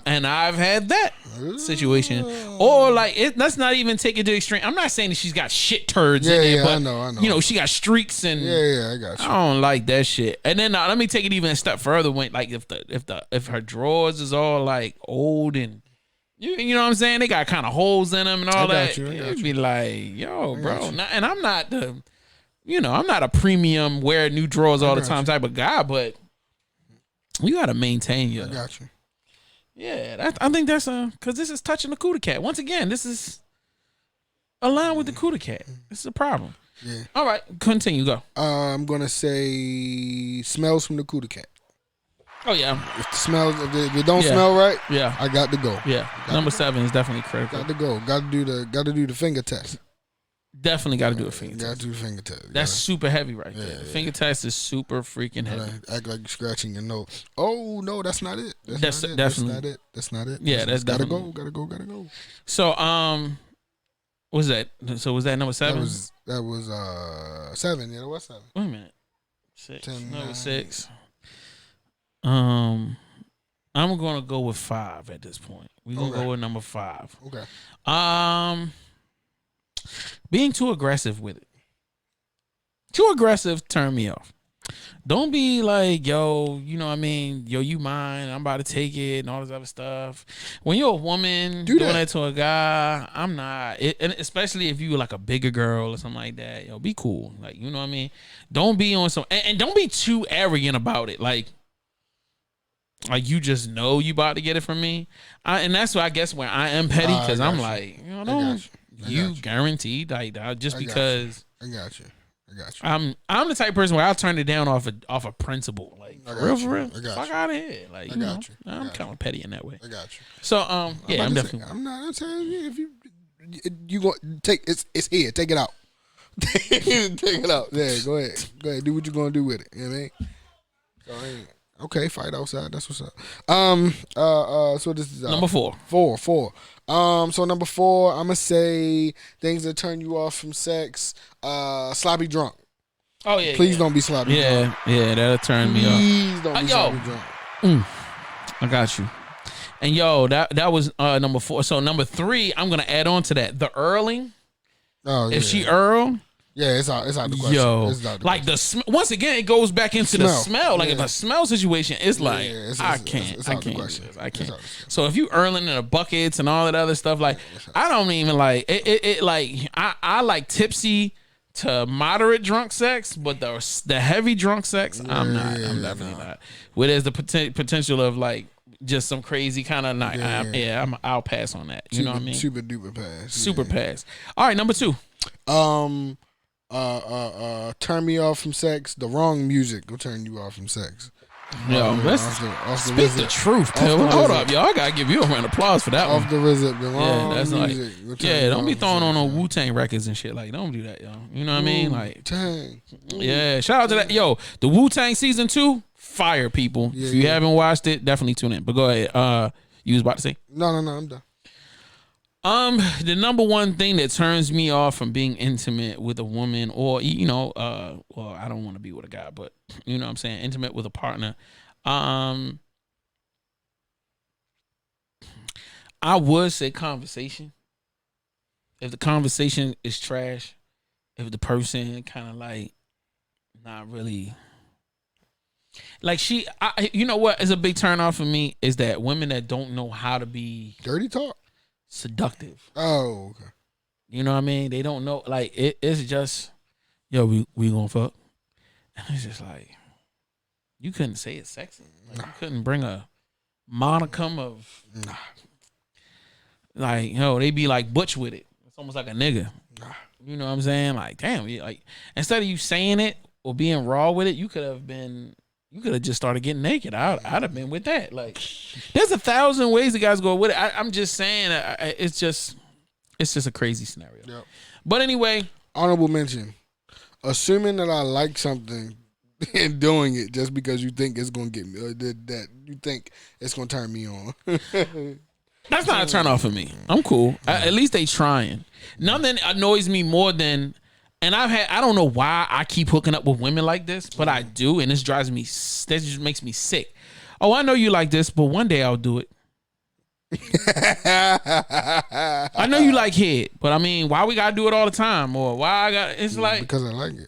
And I've had that situation. Or like let's not even take it to the extreme. I'm not saying that she's got shit turds in there, but I know. you know, she got streaks and I got you. I don't like that shit. And then let me take it even a step further. When like if her drawers is all like old and you know what I'm saying, they got kind of holes in them and all that. It'd be like, yo, bro. And I'm not I'm not a premium wear new drawers all the time type of guy, but you gotta maintain your. I got you. Yeah, I think that's because this is touching the cootie cat. Once again, this is aligned with the cootie cat. This is a problem. Yeah. All right, continue. Go. I'm gonna say smells from the cootie cat. Oh yeah. If the smells, if it don't smell right, I got to go. Yeah. Number 7 is definitely critical. Got to go. Got to do the finger test. Definitely got to do a finger test. Got to do the finger test. That's super heavy right there. The finger test is super freaking heavy. Act like you're scratching your nose. Oh no, that's not it. That's not it. definitely That's not it. Yeah, that's gotta definitely. Gotta go. So what's that? So was that number 7? That was 7. Yeah, that was 7. Wait a minute. 6. 10, Number 9. 6. I'm gonna go with 5 at this point. We're gonna go with number 5. Okay. Being too aggressive with it. Too aggressive turn me off. Don't be like, yo, you know what I mean? Yo, you mine. I'm about to take it and all this other stuff. When you're a woman doing that to a guy, I'm not. And especially if you like a bigger girl or something like that, yo, be cool. Like, you know what I mean? Don't be on some, and don't be too arrogant about it. Like you just know you about to get it from me. And that's why I guess when I am petty, because I'm like, you know, you guaranteed like that just because. I got you. I'm the type of person where I'll turn it down off a principle. Like for real. Fuck out of here. Like you know, I'm kind of petty in that way. I got you. So yeah, I'm definitely. I'm telling you, if you go take it's here. Take it out. Take it out. Yeah, go ahead. Do what you're gonna do with it. You know what I mean? So, okay, fight outside. That's what's up. So this is number 4. 4. So number 4, I'm gonna say things that turn you off from sex. Sloppy drunk. Oh yeah. Please don't be sloppy drunk. Yeah, that'll turn me off. Please don't be sloppy drunk. I got you. And yo, that was number 4. So number 3, I'm gonna add on to that. The earling. Oh yeah. If she earl. Yeah, it's out the question. Yo, like once again, it goes back into the smell. Like if a smell situation, it's like I can't. So if you earling in the buckets and all that other stuff, like I don't even like it. Like I like tipsy to moderate drunk sex, but the heavy drunk sex, I'm not. I'm definitely not. Where there's the potential of like just some crazy kind of night. I'll pass on that. You know what I mean? Super duper pass. Super pass. All right, number 2. Turn me off from sex. The wrong music will turn you off from sex. Yo, let's speak the truth. Hold up, y'all. I gotta give you a round of applause for that one. Off the RZA, the wrong music. Like, don't be throwing on no Wu-Tang records and shit. Like, don't do that, yo. You know what I mean? Like, yeah. Shout out to that. Yo, the Wu-Tang season 2, fire, people. If you haven't watched it, definitely tune in. But go ahead. You was about to say? No, I'm done. The number one thing that turns me off from being intimate with a woman or, you know, well, I don't want to be with a guy, but you know what I'm saying, intimate with a partner. I would say conversation. If the conversation is trash, if the person kind of like not really like you know what is a big turn off for me is that women that don't know how to be dirty talk. Seductive. Oh, okay. You know what I mean? They don't know. Like it's just, yo, we gonna fuck, and it's just like you couldn't say it's sexy. Like, you couldn't bring a monicum of, like, you know, they be like butch with it. It's almost like a nigga. You know what I'm saying? Like, damn, like instead of you saying it or being raw with it, you could have just started getting naked. I'd have been with that. Like, there's 1,000 ways the guys go with it. I'm just saying, it's just a crazy scenario. Yep. But anyway, honorable mention. assuming that I like something and doing it just because you think it's gonna get me, or that you think it's gonna turn me on. That's not a turn off for me. I'm cool. At least they trying. Nothing annoys me more than, and I don't know why I keep hooking up with women like this, but I do, and this drives me. That just makes me sick. Oh, I know you like this, but one day I'll do it. I know you like head, but I mean, why we gotta do it all the time, or why I got? It's like because I like it.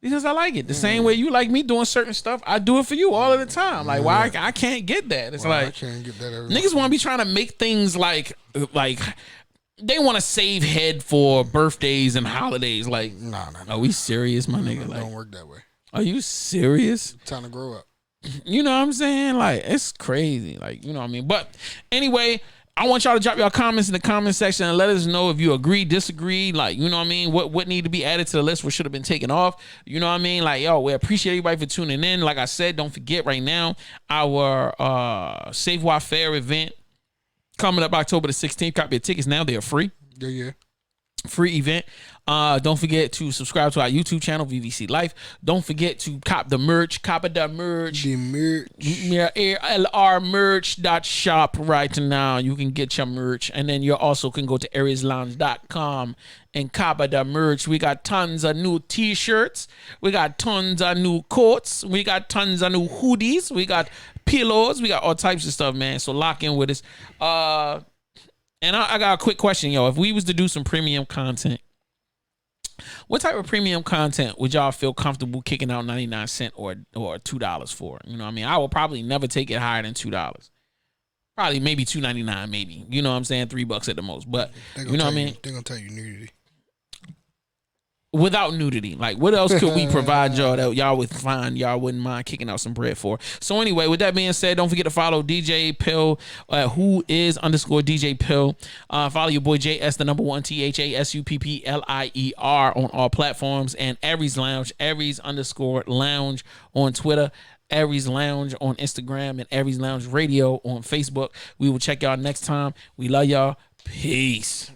Because I like it. The same way you like me doing certain stuff, I do it for you all of the time. Like, why I can't get that? It's like, I can't get that every niggas want to be trying to make things like they want to save head for birthdays and holidays. Like, nah. Are we serious, my nigga? It Like, don't work that way. Are you serious? Time to grow up. You know what I'm saying? Like, it's crazy. Like, you know what I mean? But anyway, I want y'all to drop your comments in the comment section and let us know if you agree, disagree, like, you know what I mean, what need to be added to the list, what should have been taken off. You know what I mean? Like, yo, we appreciate everybody for tuning in. Like I said, don't forget right now, our Savoir Faire event coming up October the 16th. Copy your tickets now. They are free. Yeah. Free event. Don't forget to subscribe to our YouTube channel, VVC Life. Don't forget to cop the merch. Cop the merch. The merch. Yeah, lrmerch.shop right now. You can get your merch. And then you also can go to arieslounge.com and cop the merch. We got tons of new t-shirts. We got tons of new coats. We got tons of new hoodies. We got pillows. We got all types of stuff, man. So lock in with us. And I got a quick question, yo. If we was to do some premium content, what type of premium content would y'all feel comfortable kicking out 99 cents or $2 for? You know what I mean? I will probably never take it higher than $2. Probably maybe $2.99, maybe. You know what I'm saying? $3 at the most. But you know what I mean? They're gonna tell you nudity. Without nudity, like what else could we provide y'all that y'all would find y'all wouldn't mind kicking out some bread for? So anyway, with that being said, don't forget to follow DJ Pill, who is _DJ Pill. Follow your boy JS, the number one THASUPPLIER on all platforms, and Aries Lounge, Aries _lounge on Twitter, Aries Lounge on Instagram, and Aries Lounge Radio on Facebook. We will check y'all next time. We love y'all. Peace.